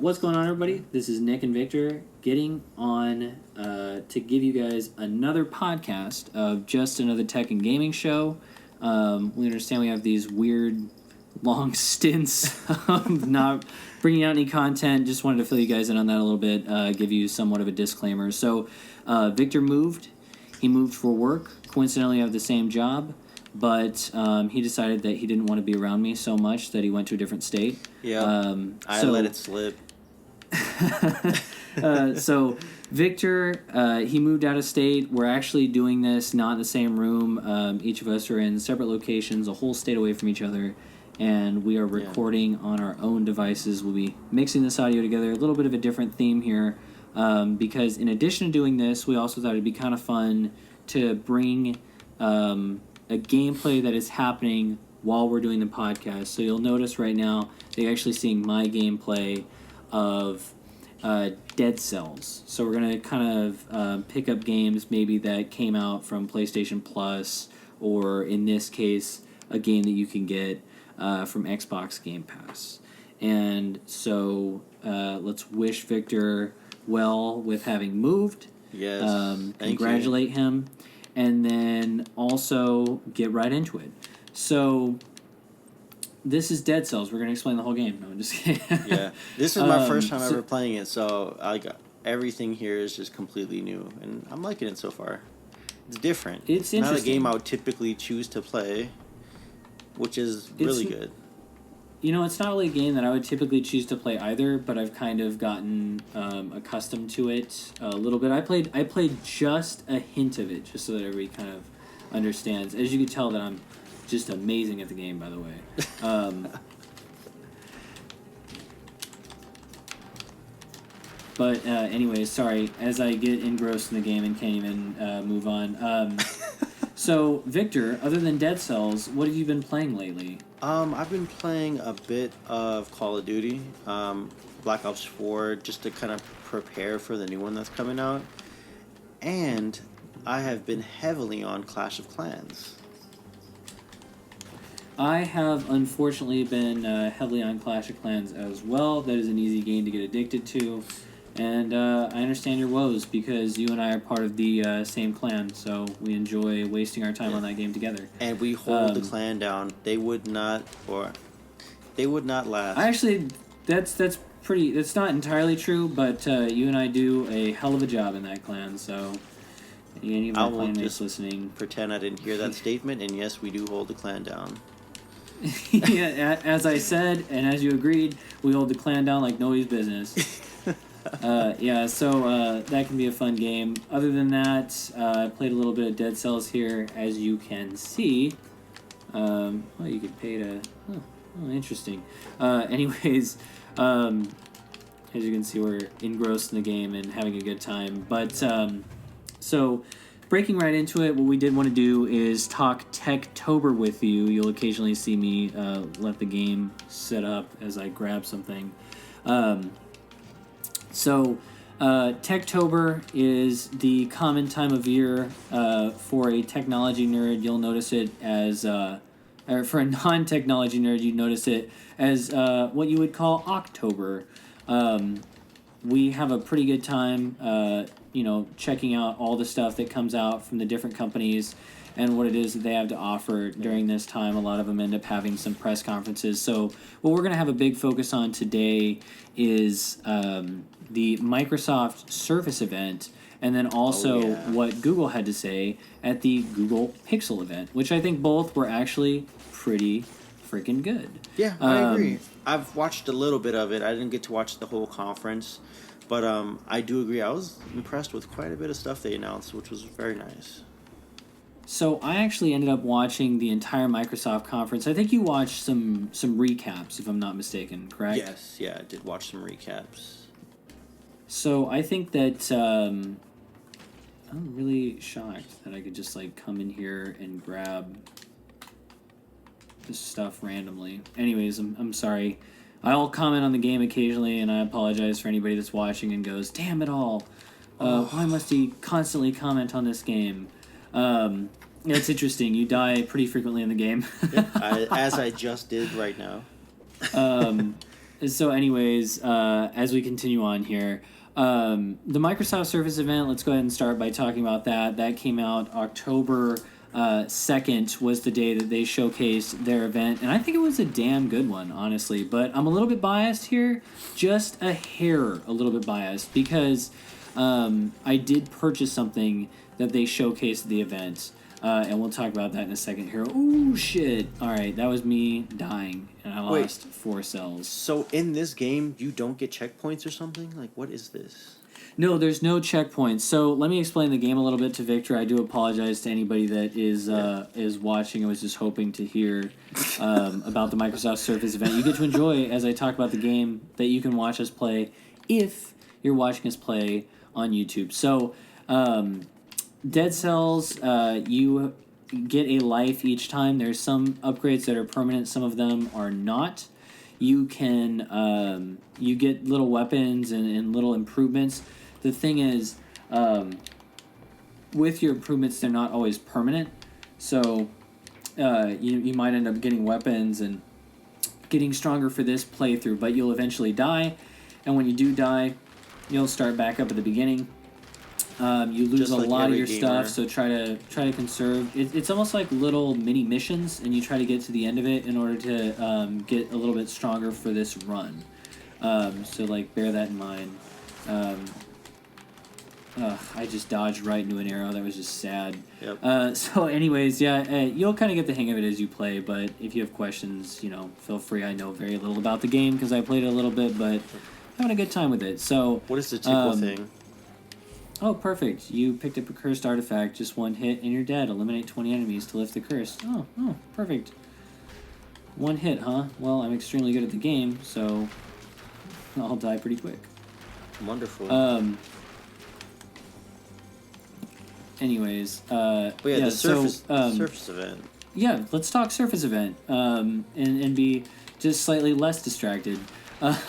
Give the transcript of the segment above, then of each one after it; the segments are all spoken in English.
What's going on, everybody? This is Nick and Victor getting on to give you guys another podcast of just another tech and gaming show. We understand we have these weird long stints of not bringing out any content. Just wanted to fill you guys in on that a little bit, give you somewhat of a disclaimer. So Victor moved. He moved for work. Coincidentally, I have the same job. But he decided that he didn't want to be around me so much that he went to a different state. Yeah, I let it slip. So Victor, he moved out of state. We're actually doing this not in the same room. Each of us are in separate locations, a whole state away from each other. And we are recording on our own devices. We'll be mixing this audio together. A little bit of a different theme here. Because in addition to doing this, we also thought it'd be kind of fun to bring... a gameplay that is happening while we're doing the podcast. So you'll notice right now they're actually seeing my gameplay of Dead Cells. So we're going to kind of pick up games maybe that came out from PlayStation Plus, or in this case, a game that you can get from Xbox Game Pass. And so let's wish Victor well with having moved. Yes, congratulate him. And then also get right into it. So, this is Dead Cells. We're going to explain the whole game. No, I'm just kidding. Yeah, this is my first time ever playing it, so everything here is just completely new, and I'm liking it so far. It's different. It's interesting. Not a game I would typically choose to play, which is really good. You know, it's not really a game that I would typically choose to play either, but I've kind of gotten accustomed to it a little bit. I played just a hint of it, just so that everybody kind of understands. As you can tell that I'm just amazing at the game, by the way. But anyways, sorry. As I get engrossed in the game and can't even move on. So, Victor, other than Dead Cells, what have you been playing lately? I've been playing a bit of Call of Duty, Black Ops 4, just to kind of prepare for the new one that's coming out. And I have been heavily on Clash of Clans. I have unfortunately been heavily on Clash of Clans as well. That is an easy game to get addicted to. And I understand your woes because you and I are part of the same clan, so we enjoy wasting our time on that game together. And we hold the clan down. They would not last. Actually, that's not entirely true, but you and I do a hell of a job in that clan. So any of my clanmates listening, pretend I didn't hear that statement. And yes, we do hold the clan down. Yeah, as I said, and as you agreed, we hold the clan down like nobody's business. So that can be a fun game. Other than that, I played a little bit of Dead Cells here, as you can see. You could pay to... Oh, interesting. Anyways, as you can see, we're engrossed in the game and having a good time. But, so, breaking right into it, what we did want to do is talk Techtober with you. You'll occasionally see me let the game set up as I grab something. So, Techtober is the common time of year for a technology nerd. You'll notice it as, or for a non-technology nerd, you'd notice it as what you would call October. We have a pretty good time, checking out all the stuff that comes out from the different companies and what it is that they have to offer during this time. A lot of them end up having some press conferences. So what we're going to have a big focus on today is the Microsoft Surface event, and then also what Google had to say at the Google Pixel event, which I think both were actually pretty freaking good. Yeah, I agree. I've watched a little bit of it. I didn't get to watch the whole conference, but I do agree. I was impressed with quite a bit of stuff they announced, which was very nice. So I actually ended up watching the entire Microsoft conference. I think you watched some recaps, if I'm not mistaken, correct? Yes, yeah, I did watch some recaps. So I think that I'm really shocked that I could just come in here and grab this stuff randomly. Anyways, I'm sorry. I'll comment on the game occasionally, and I apologize for anybody that's watching and goes, "Damn it all! Why must he constantly comment on this game?" It's interesting. You die pretty frequently in the game. As I just did right now. So, anyways, as we continue on here, the Microsoft Surface event, let's go ahead and start by talking about that. That came out October 2nd was the day that they showcased their event, and I think it was a damn good one, honestly. But I'm a little bit biased here, just a hair a little bit biased, because I did purchase something that they showcased at the event. And we'll talk about that in a second here. Oh, shit. All right, that was me dying, and I lost 4 cells. So in this game, you don't get checkpoints or something? Like, what is this? No, there's no checkpoints. So let me explain the game a little bit to Victor. I do apologize to anybody that is watching. I was just hoping to hear about the Microsoft Surface event. You get to enjoy, as I talk about the game, that you can watch us play if you're watching us play on YouTube. So... Dead cells, you get a life each time. There's some upgrades that are permanent, some of them are not. You can, you get little weapons and little improvements. The thing is, with your improvements, they're not always permanent. So, you might end up getting weapons and getting stronger for this playthrough, but you'll eventually die. And when you do die, you'll start back up at the beginning. You lose a lot of your stuff, so try to conserve. It's almost like little mini missions, and you try to get to the end of it in order to get a little bit stronger for this run. So like bear that in mind. I just dodged right into an arrow. That was just sad. Yep. So anyways, yeah, you'll kind of get the hang of it as you play, but if you have questions, feel free. I know very little about the game because I played it a little bit, but having a good time with it. So what is the typical thing? Oh, perfect. You picked up a cursed artifact. Just one hit and you're dead. Eliminate 20 enemies to lift the curse. Oh, perfect. One hit, huh? Well, I'm extremely good at the game, so I'll die pretty quick. Wonderful. Anyways, the Surface event. Yeah, let's talk Surface event, and be just slightly less distracted. Yes.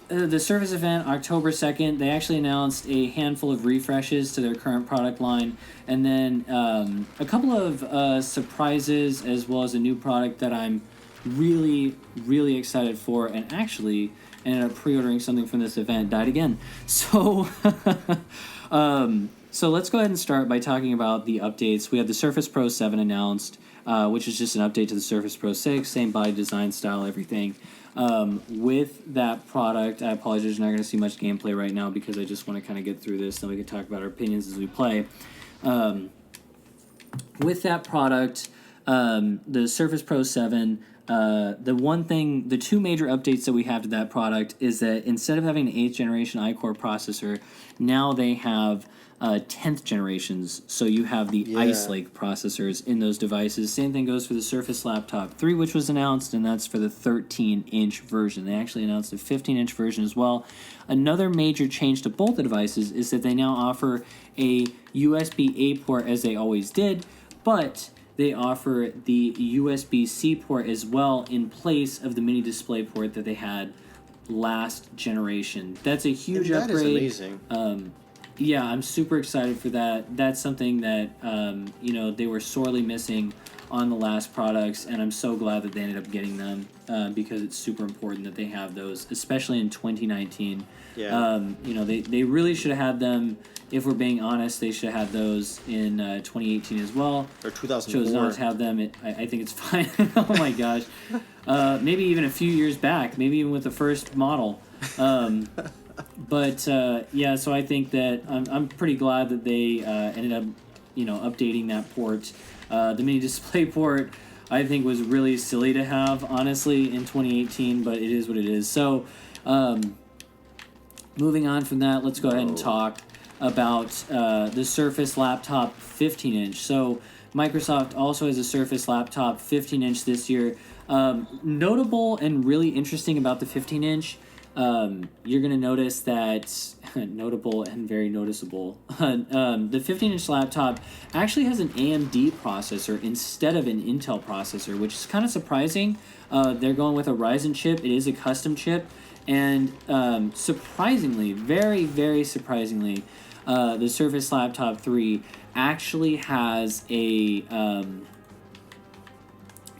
The Surface event, October 2nd, they actually announced a handful of refreshes to their current product line, and then a couple of surprises, as well as a new product that I'm really, really excited for, and actually ended up pre-ordering something from this event, died again. So, so let's go ahead and start by talking about the updates. We have the Surface Pro 7 announced, which is just an update to the Surface Pro 6, same body, design, style, everything. With that product, I apologize, you're not going to see much gameplay right now because I just want to kind of get through this, then we can talk about our opinions as we play. With that product, the Surface Pro 7, the two major updates that we have to that product is that instead of having an 8th generation iCore processor, now they have 10th generations, so you have the Ice Lake processors in those devices. Same thing goes for the Surface Laptop 3, which was announced, and that's for the 13-inch version. They actually announced a 15-inch version as well. Another major change to both the devices is that they now offer a USB-A port, as they always did, but they offer the USB-C port as well in place of the mini display port that they had last generation. That's a huge upgrade. That is amazing. Yeah, I'm super excited for that. That's something that, they were sorely missing on the last products, and I'm so glad that they ended up getting them because it's super important that they have those, especially in 2019. Yeah. They really should have had them, if we're being honest, they should have had those in 2018 as well. Or 2004. Chose not to have them. I think it's fine. Oh my gosh. Maybe even a few years back, maybe even with the first model. But so I think that I'm pretty glad that they ended up, updating that port. The mini display port, I think, was really silly to have, honestly, in 2018, but it is what it is. So, moving on from that, let's go ahead and talk about the Surface Laptop 15-inch. So, Microsoft also has a Surface Laptop 15-inch this year. Notable and really interesting about the 15-inch, you're going to notice that notable and very noticeable. The 15-inch laptop actually has an AMD processor instead of an Intel processor, which is kind of surprising. They're going with a Ryzen chip. It is a custom chip. And surprisingly, very, very surprisingly, the Surface Laptop 3 actually has a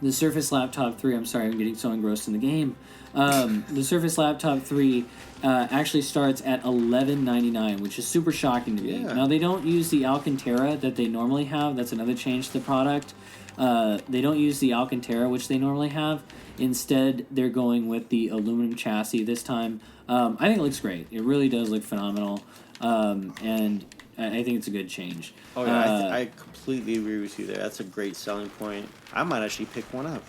The Surface Laptop 3, I'm sorry, I'm getting so engrossed in the game. The Surface Laptop 3 actually starts at $11.99, which is super shocking to me. Yeah. Now, they don't use the Alcantara that they normally have. That's another change to the product. They don't use the Alcantara, which they normally have. Instead, they're going with the aluminum chassis this time. I think it looks great. It really does look phenomenal. And I think it's a good change. Oh, yeah, I completely agree with you there. That's a great selling point. I might actually pick one up.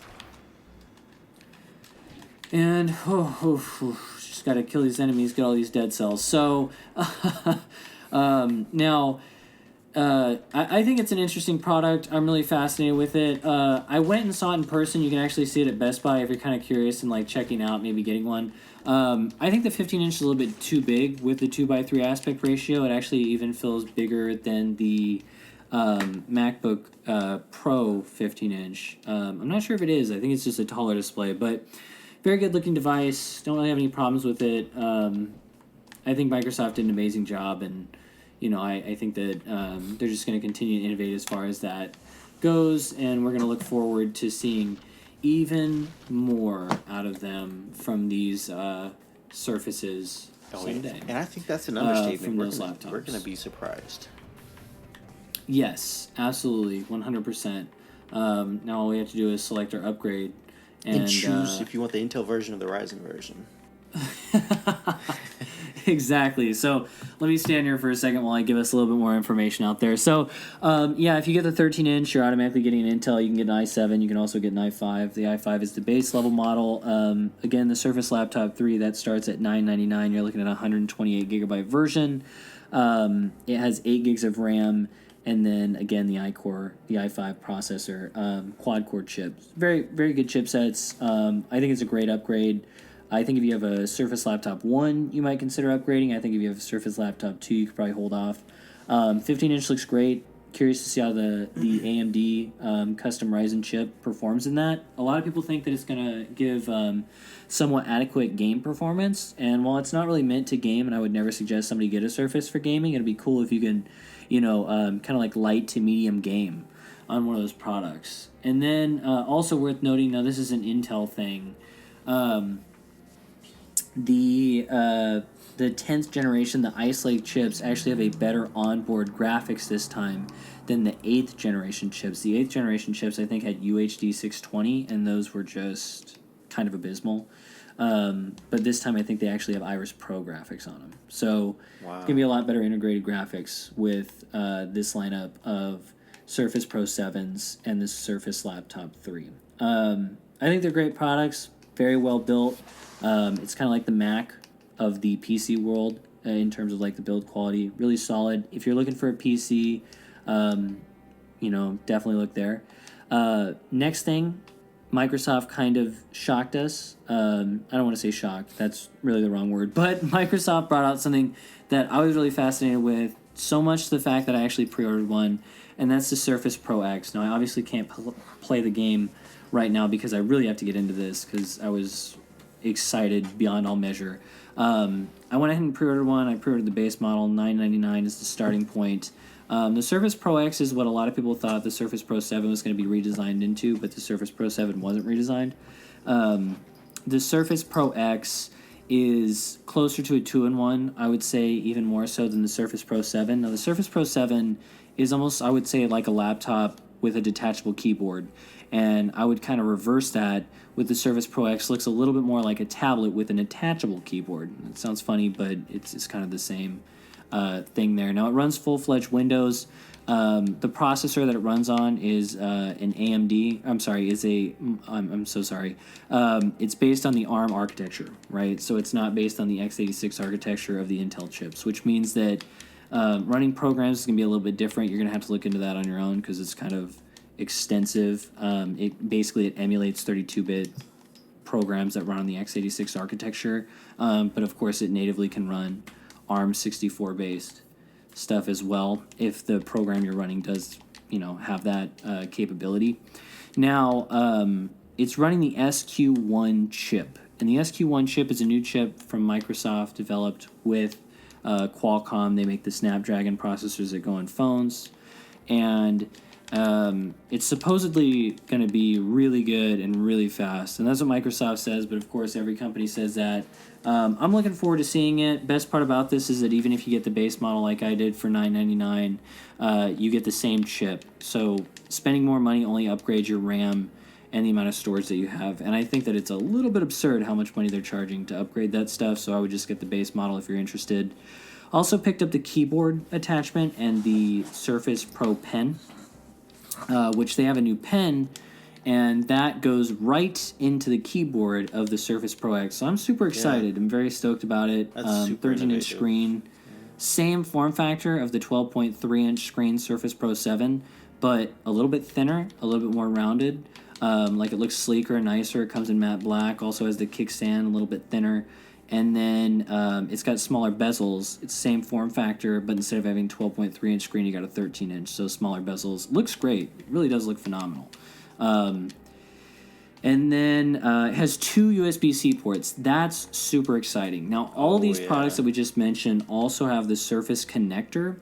And just got to kill these enemies, get all these dead cells. So now, I think it's an interesting product. I'm really fascinated with it. I went and saw it in person. You can actually see it at Best Buy if you're kind of curious and like checking out, maybe getting one. I think the 15-inch is a little bit too big with the 2:3 aspect ratio. It actually even feels bigger than the MacBook Pro 15-inch. I'm not sure if it is. I think it's just a taller display, but very good looking device. Don't really have any problems with it. I think Microsoft did an amazing job, and I think that they're just going to continue to innovate as far as that goes, and we're going to look forward to seeing even more out of them from these Surfaces someday. And I think that's an understatement. From those laptops. We're going to be surprised. Yes, absolutely, 100%. Now all we have to do is select our upgrade. And choose if you want the Intel version or the Ryzen version. Exactly. So let me stand here for a second while I give us a little bit more information out there. So, if you get the 13-inch, you're automatically getting an Intel. You can get an i7. You can also get an i5. The i5 is the base level model. Again, the Surface Laptop 3, that starts at $999. You're looking at a 128 gigabyte version. It has 8 gigs of RAM. And then, again, the i5 processor, quad-core chips. Very, very good chipsets. I think it's a great upgrade. I think if you have a Surface Laptop 1, you might consider upgrading. I think if you have a Surface Laptop 2, you could probably hold off. 15-inch looks great. Curious to see how the AMD custom Ryzen chip performs in that. A lot of people think that it's going to give somewhat adequate game performance. And while it's not really meant to game, and I would never suggest somebody get a Surface for gaming, it'd be cool if you can kind of like light to medium game on one of those products. And then also worth noting, now this is an Intel thing, the 10th generation, the Ice Lake chips actually have a better onboard graphics this time than the 8th generation chips. The 8th generation chips I think had UHD 620, and those were just kind of abysmal. But this time I think they actually have Iris Pro graphics on them. So It's going to be a lot better integrated graphics with this lineup of Surface Pro 7s and the Surface Laptop 3. I think they're great products, very well built. It's kind of like the Mac of the PC world in terms of like the build quality. Really solid. If you're looking for a PC, definitely look there. Next thing, Microsoft kind of shocked us. I don't want to say shocked. That's really the wrong word. But Microsoft brought out something that I was really fascinated with, so much to the fact that I actually pre-ordered one, and that's the Surface Pro X. Now, I obviously can't play the game right now because I really have to get into this because I was excited beyond all measure. I went ahead and pre-ordered one. I pre-ordered the base model. $999 is the starting point. The Surface Pro X is what a lot of people thought the Surface Pro 7 was going to be redesigned into, but the Surface Pro 7 wasn't redesigned. The Surface Pro X is closer to a 2-in-1, I would say, even more so than the Surface Pro 7. Now, the Surface Pro 7 is almost, I would say, like a laptop with a detachable keyboard. And I would kind of reverse that with the Surface Pro X. Looks a little bit more like a tablet with an attachable keyboard. It sounds funny, but it's kind of the same thing there. Now, it runs full-fledged Windows. The processor that it runs on is an AMD. I'm so sorry. It's based on the ARM architecture, right? So it's not based on the x86 architecture of the Intel chips, which means that running programs is going to be a little bit different. You're going to have to look into that on your own because it's kind of extensive. It emulates 32-bit programs that run on the x86 architecture, but of course it natively can run ARM 64 based stuff as well if the program you're running does have that capability. Now it's running the SQ1 chip, and the SQ1 chip is a new chip from Microsoft developed with Qualcomm. They make the Snapdragon processors that go in phones, and It's supposedly going to be really good and really fast, and that's what Microsoft says, but of course every company says that. I'm looking forward to seeing it. Best part about this is that even if you get the base model like I did for $9.99, you get the same chip. So spending more money only upgrades your RAM and the amount of storage that you have. And I think that it's a little bit absurd how much money they're charging to upgrade that stuff, so I would just get the base model if you're interested. Also picked up the keyboard attachment and the Surface Pro pen, which they have a new pen, and that goes right into the keyboard of the Surface Pro X. So I'm super excited. I'm very stoked about it. That's super 13-inch innovative. screen. Same form factor of the 12.3-inch screen Surface Pro 7, but a little bit thinner, a little bit more rounded. Like it looks sleeker and nicer. It comes in matte black. Also has the kickstand, a little bit thinner. And then it's got smaller bezels. It's the same form factor, but instead of having 12.3-inch screen, you got a 13-inch, so smaller bezels. Looks great. It really does look phenomenal. And then it has 2 USB-C ports. That's super exciting. Now, all these products that we just mentioned also have the Surface connector.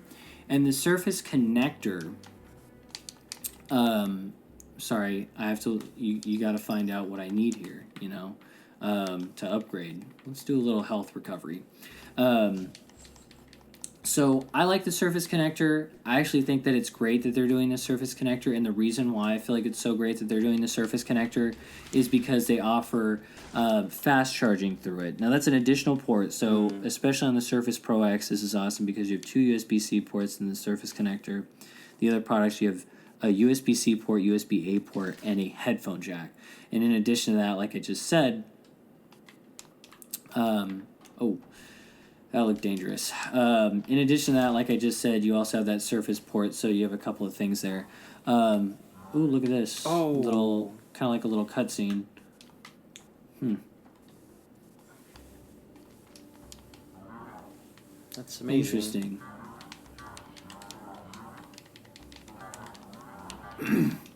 And the Surface connector... sorry, I have to... You got to find out what I need here, you know, to upgrade. Let's do a little health recovery. So I like the Surface connector. I actually think that it's great that they're doing the Surface connector, and the reason why I feel like it's so great that they're doing the Surface connector is because they offer fast charging through it. Now that's an additional port, so especially on the Surface Pro X, this is awesome because you have 2 USB-C ports in the Surface connector. The other products, you have a USB-C port, USB-A port, and a headphone jack. And in addition to that, like I just said, that looked dangerous. In addition to that, like I just said, you also have that Surface port, so you have a couple of things there. Ooh, look at this. Little, kind of like a little cutscene. That's amazing. Interesting.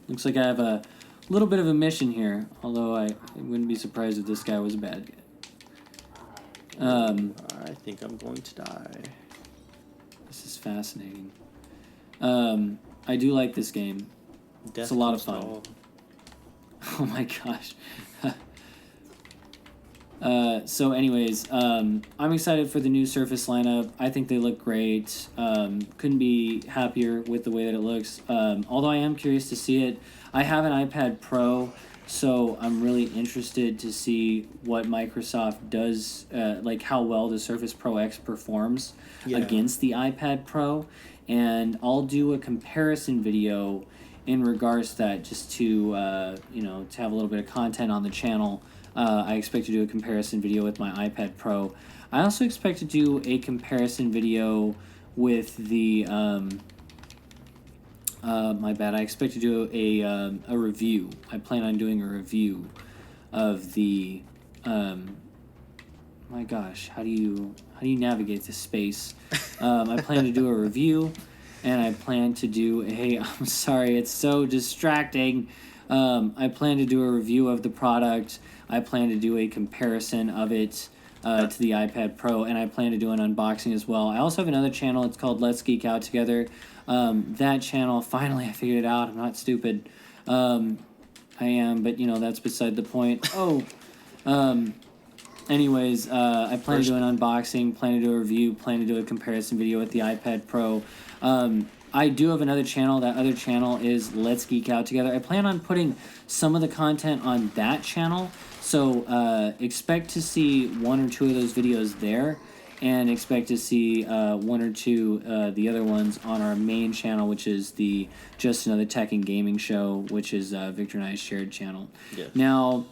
Looks like I have a little bit of a mission here, although I wouldn't be surprised if this guy was a bad guy. I think I'm going to die. This is fascinating. I do like this game. It's a lot of fun. Oh my gosh. So anyways, I'm excited for the new Surface lineup. I think they look great. Couldn't be happier with the way that it looks. Although I am curious to see it. I have an iPad Pro, so I'm really interested to see what Microsoft does, like how well the Surface Pro X performs against the iPad Pro. And I'll do a comparison video in regards to that, just to, you know, to have a little bit of content on the channel. I expect to do a comparison video with my iPad Pro. I also expect to do a comparison video with the, my bad, I expect to do a review. I plan on doing a review of the, my gosh, how do you navigate this space? I plan to do a review, and I plan to do I'm sorry, it's so distracting. I plan to do a review of the product. I plan to do a comparison of it to the iPad Pro, and I plan to do an unboxing as well. I also have another channel. It's called Let's Geek Out Together. That channel, finally I figured it out. I'm not stupid. I am, but, you know, that's beside the point. Anyways, I plan to do an unboxing, plan to do a review, plan to do a comparison video with the iPad Pro. I do have another channel. That other channel is Let's Geek Out Together. I plan on putting some of the content on that channel, so expect to see 1 or 2 of those videos there, and expect to see 1 or 2 the other ones on our main channel, which is the Just Another Tech and Gaming Show, which is Victor and I's shared channel. Yes. Now,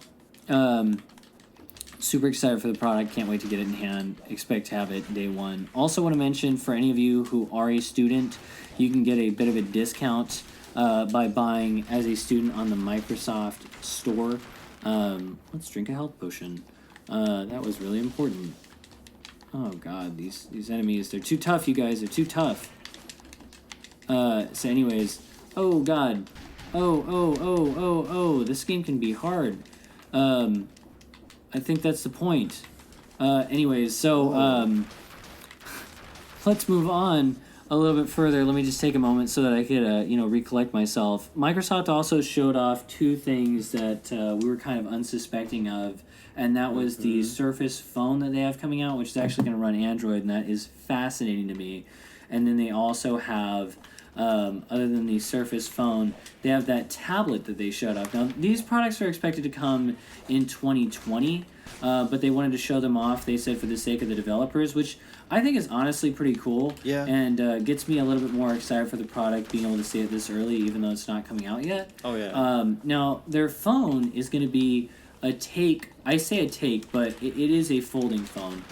super excited for the product. Can't wait to get it in hand. Expect to have it day 1. Also want to mention, for any of you who are a student, you can get a bit of a discount by buying as a student on the Microsoft Store. Let's drink a health potion. That was really important. Oh god, these enemies, they're too tough, you guys. They're too tough. So anyways, oh god. Oh, this game can be hard. I think that's the point. Anyways, so let's move on. a little bit further, let me just take a moment so that I could, recollect myself. Microsoft also showed off two things that we were kind of unsuspecting of, and that was the Surface phone that they have coming out, which is actually going to run Android, and that is fascinating to me. And then they also have, other than the Surface phone, they have that tablet that they showed off. Now, these products are expected to come in 2020, but they wanted to show them off, they said, for the sake of the developers, which I think is honestly pretty cool. Yeah. And gets me a little bit more excited for the product, being able to see it this early, even though it's not coming out yet. Oh, yeah. Now, their phone is going to be a take. I say a take, but it is a folding phone.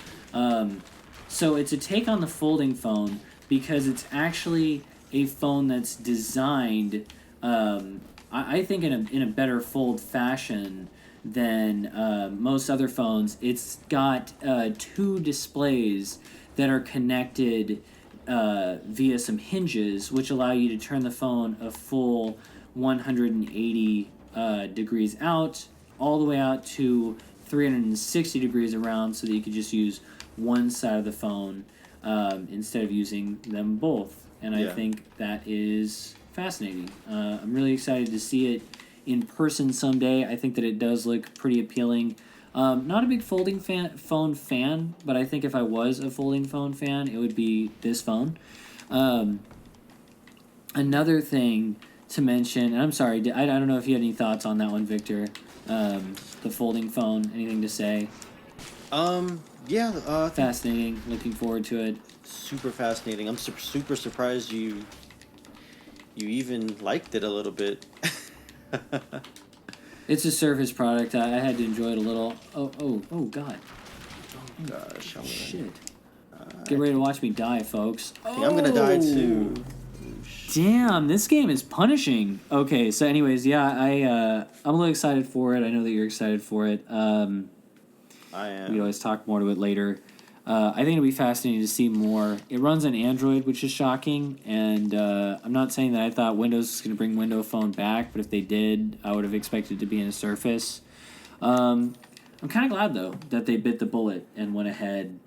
So it's a take on the folding phone because it's actually a phone that's designed, I think, in a better fold fashion than most other phones. It's got two displays that are connected via some hinges, which allow you to turn the phone a full 180 degrees out, all the way out to 360 degrees around, so that you could just use one side of the phone instead of using them both. And I think that is fascinating. I'm really excited to see it in person someday. I think that it does look pretty appealing. Not a big folding phone fan, but I think if I was a folding phone fan, it would be this phone. Another thing to mention, and I'm sorry, I don't know if you had any thoughts on that one, Victor. The folding phone, anything to say? Yeah. Fascinating. Looking forward to it. Super fascinating. I'm super surprised you even liked it a little bit. It's a Surface product. I had to enjoy it a little. Oh, God. Oh, gosh. Shit. Get ready to watch me die, folks. I think I'm going to die, too. Damn, this game is punishing. Okay, so anyways, yeah, I'm a little excited for it. I know that you're excited for it. I am. We can always talk more to it later. I think it'll be fascinating to see more. It runs on Android, which is shocking, and I'm not saying that I thought Windows was going to bring Windows Phone back, but if they did, I would have expected it to be in a Surface. I'm kind of glad, though, that they bit the bullet and went ahead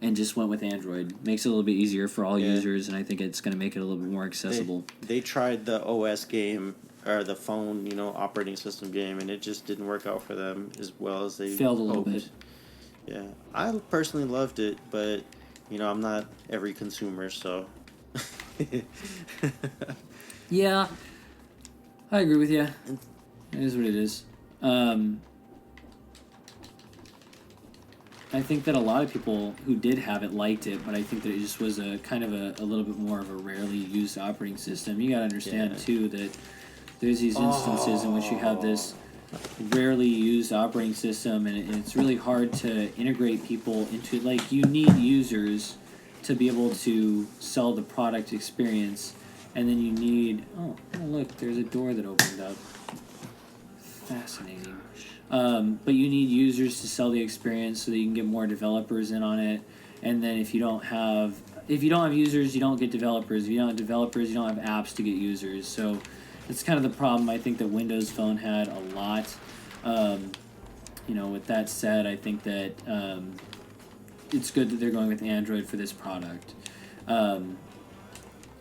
and just went with Android. Makes it a little bit easier for all users, and I think it's going to make it a little bit more accessible. They tried the OS game, or the phone, operating system game, and it just didn't work out for them as well as they failed a little hoped. bit. Yeah, I personally loved it, but I'm not every consumer, so. Yeah, I agree with you. It is what it is. I think that a lot of people who did have it liked it, but I think that it just was a kind of a little bit more of a rarely used operating system. You gotta understand too that there's these instances in which you have this rarely used operating system, and it's really hard to integrate people into it. Like, you need users to be able to sell the product experience, and then you need look, there's a door that opened up. Fascinating. But you need users to sell the experience so that you can get more developers in on it. And then if you don't have users, you don't get developers. If you don't have developers, you don't have apps to get users. So it's kind of the problem I think that Windows Phone had a lot. With that said, I think that it's good that they're going with Android for this product. And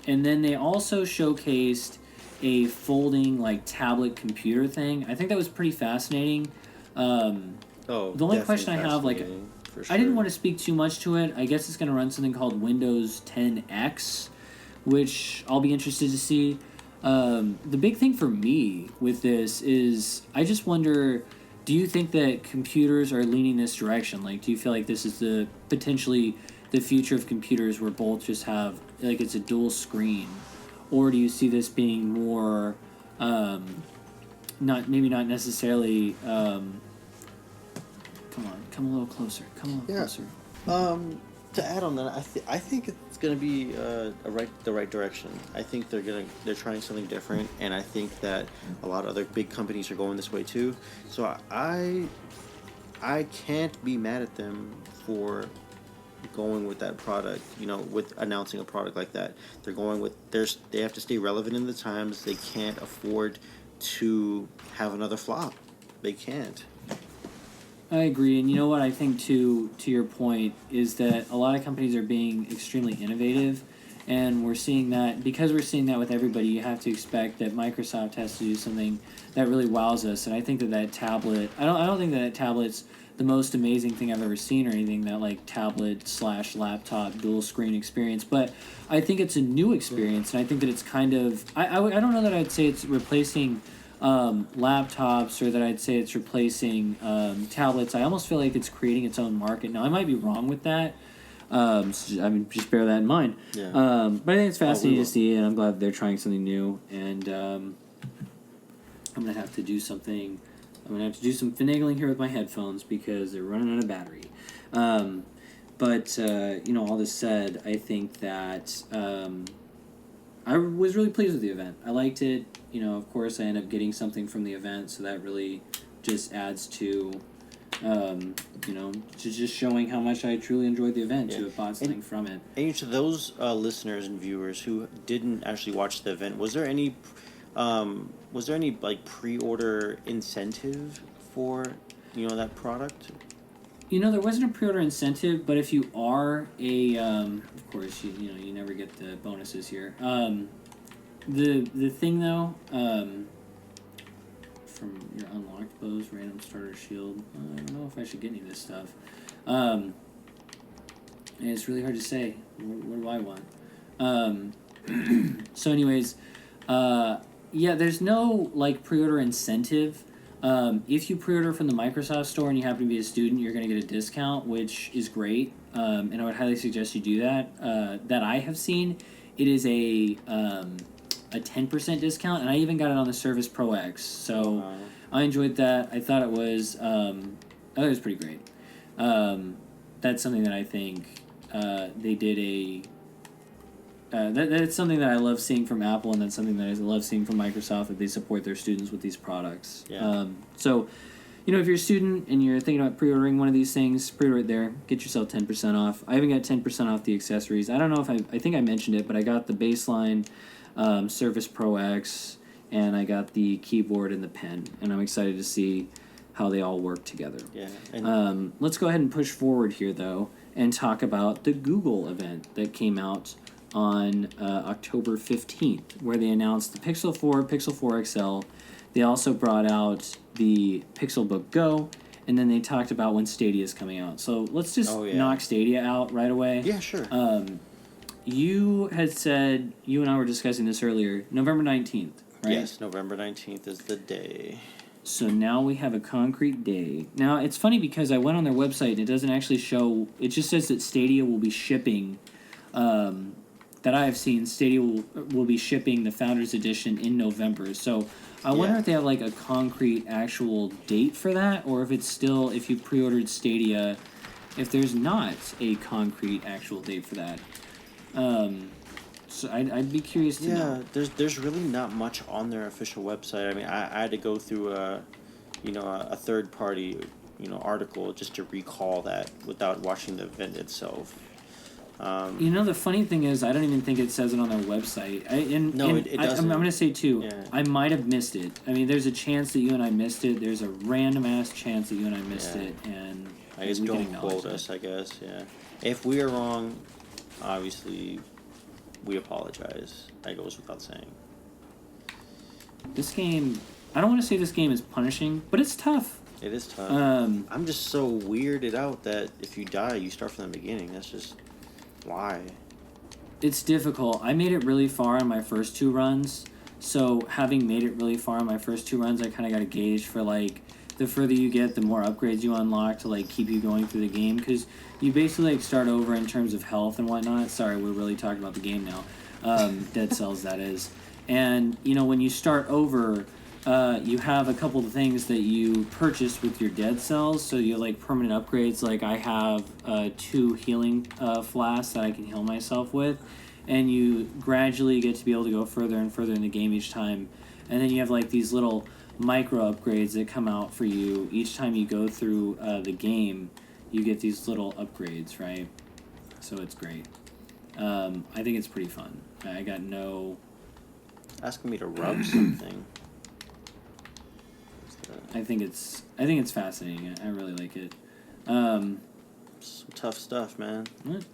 then they also showcased a folding tablet computer thing. I think that was pretty fascinating. The only question I have, sure. I didn't want to speak too much to it. I guess it's going to run something called Windows 10X, which I'll be interested to see. The big thing for me with this is I just wonder, do you think that computers are leaning this direction? Do you feel like this is potentially the future of computers where both just have, it's a dual screen? Or do you see this being more, not necessarily, come a little closer. Closer. To add on that, I think it's going to be the right direction. I think they're trying something different, and I think that a lot of other big companies are going this way too. So I can't be mad at them for going with that product, with announcing a product like that. They're going with they have to stay relevant in the times. They can't afford to have another flop. They can't. I agree, and you know what I think too, to your point, is that a lot of companies are being extremely innovative, And we're seeing that because we're seeing that with everybody. You have to expect that Microsoft has to do something that really wows us. And I think that tablet. I don't think that tablet's the most amazing thing I've ever seen or anything, that like tablet/laptop dual screen experience. But I think it's a new experience, and I think that it's kind of. I don't know that I'd say it's replacing laptops, or that I'd say it's replacing tablets. I almost feel like it's creating its own market. Now I might be wrong with that. So, I mean, just bear that in mind. Yeah. But I think it's fascinating to see, and I'm glad they're trying something new. And I'm gonna have to do something. I'm gonna have to do some finagling here with my headphones because they're running out of battery. But all this said, I think that I was really pleased with the event. I liked it. Of course, I end up getting something from the event, so that really just adds to. To just showing how much I truly enjoyed the event, to have bought something from it. And to those listeners and viewers who didn't actually watch the event, was there any like pre-order incentive for that product? There wasn't a pre-order incentive, but if you are of course you never get the bonuses here. The thing though. From your unlocked bows, random starter shield. I don't know if I should get any of this stuff. And it's really hard to say. What do I want? So anyways, there's no like pre-order incentive. If you pre-order from the Microsoft Store and you happen to be a student, you're going to get a discount, which is great. And I would highly suggest you do that. That I have seen, it is a 10% discount, and I even got it on the Surface Pro X. So I enjoyed that. I thought it was pretty great. That's something that I think they did that's something that I love seeing from Apple, and that's something that I love seeing from Microsoft, that they support their students with these products. Yeah. So, if you're a student and you're thinking about pre-ordering one of these things, pre-order it there. Get yourself 10% off. I even got 10% off the accessories. I don't know if I think I mentioned it, but I got the baseline Surface Pro X, and I got the keyboard and the pen, and I'm excited to see how they all work together. Yeah. Let's go ahead and push forward here, though, and talk about the Google event that came out on October 15th, where they announced the Pixel 4, Pixel 4 XL. They also brought out the Pixelbook Go, and then they talked about when Stadia is coming out. So let's just knock Stadia out right away. Yeah, sure. You had said, you and I were discussing this earlier, November 19th, right? Yes, November 19th is the day. So now we have a concrete day. Now, it's funny because I went on their website and it doesn't actually show, it just says that Stadia will be shipping, that I have seen, Stadia will be shipping the Founders Edition in November. So I wonder if they have like a concrete actual date for that, or if it's still, if you pre-ordered Stadia, if there's not a concrete actual date for that. So I'd be curious to know. Yeah, there's really not much on their official website. I mean, I had to go through a third party article just to recall that without watching the event itself. The funny thing is, I don't even think it says it on their website. It doesn't. I'm going to say, too, I might have missed it. I mean, there's a chance that you and I missed it. There's a random-ass chance that you and I missed it. And I guess don't quote us, I guess, yeah. If we are wrong, obviously, we apologize. That goes without saying. This game, I don't want to say this game is punishing, but it's tough. It is tough. I'm just so weirded out that if you die, you start from the beginning. That's just... why? It's difficult. I made it really far on my first two runs, so having made it really far on my first two runs, I kind of got a gauge for, like, the further you get, the more upgrades you unlock to, like, keep you going through the game, because you basically, like, start over in terms of health and whatnot. Sorry, we're really talking about the game now. Dead Cells, that is. And, when you start over, you have a couple of things that you purchase with your Dead Cells, so you have, like, permanent upgrades. Like, I have 2 healing flasks that I can heal myself with, and you gradually get to be able to go further and further in the game each time. And then you have, like, these little micro upgrades that come out for you each time you go through the game. You get these little upgrades, right? So it's great. I think it's pretty fun. I got no... Asking me to rub something. I think it's fascinating. I really like it. Some tough stuff, man. What?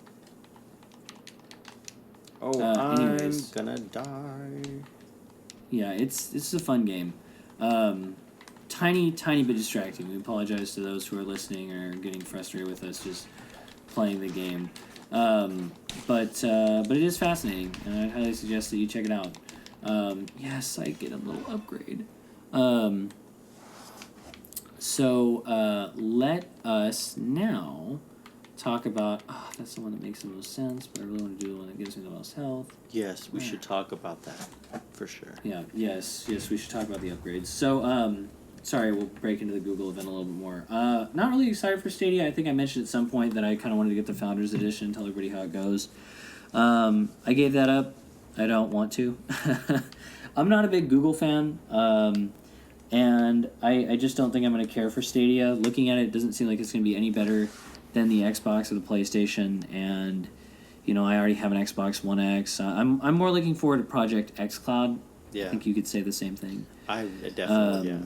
Oh, I'm gonna die. Yeah, it's a fun game. Tiny bit distracting. We apologize to those who are listening or getting frustrated with us just playing the game. But it is fascinating, and I highly suggest that you check it out. Yes, I get a little upgrade. So let us now talk about... Oh, that's the one that makes the most sense, but I really want to do the one that gives me the most health. Yes, we should talk about that, for sure. Yeah, yes, we should talk about the upgrades. So, sorry, we'll break into the Google event a little bit more. Not really excited for Stadia. I think I mentioned at some point that I kind of wanted to get the Founders Edition, tell everybody how it goes. I gave that up. I don't want to. I'm not a big Google fan, and I just don't think I'm going to care for Stadia. Looking at it, it doesn't seem like it's going to be any better than the Xbox or the PlayStation, and you know, I already have an Xbox One X. I'm more looking forward to Project xCloud. Yeah. I think you could say the same thing. I definitely, yeah.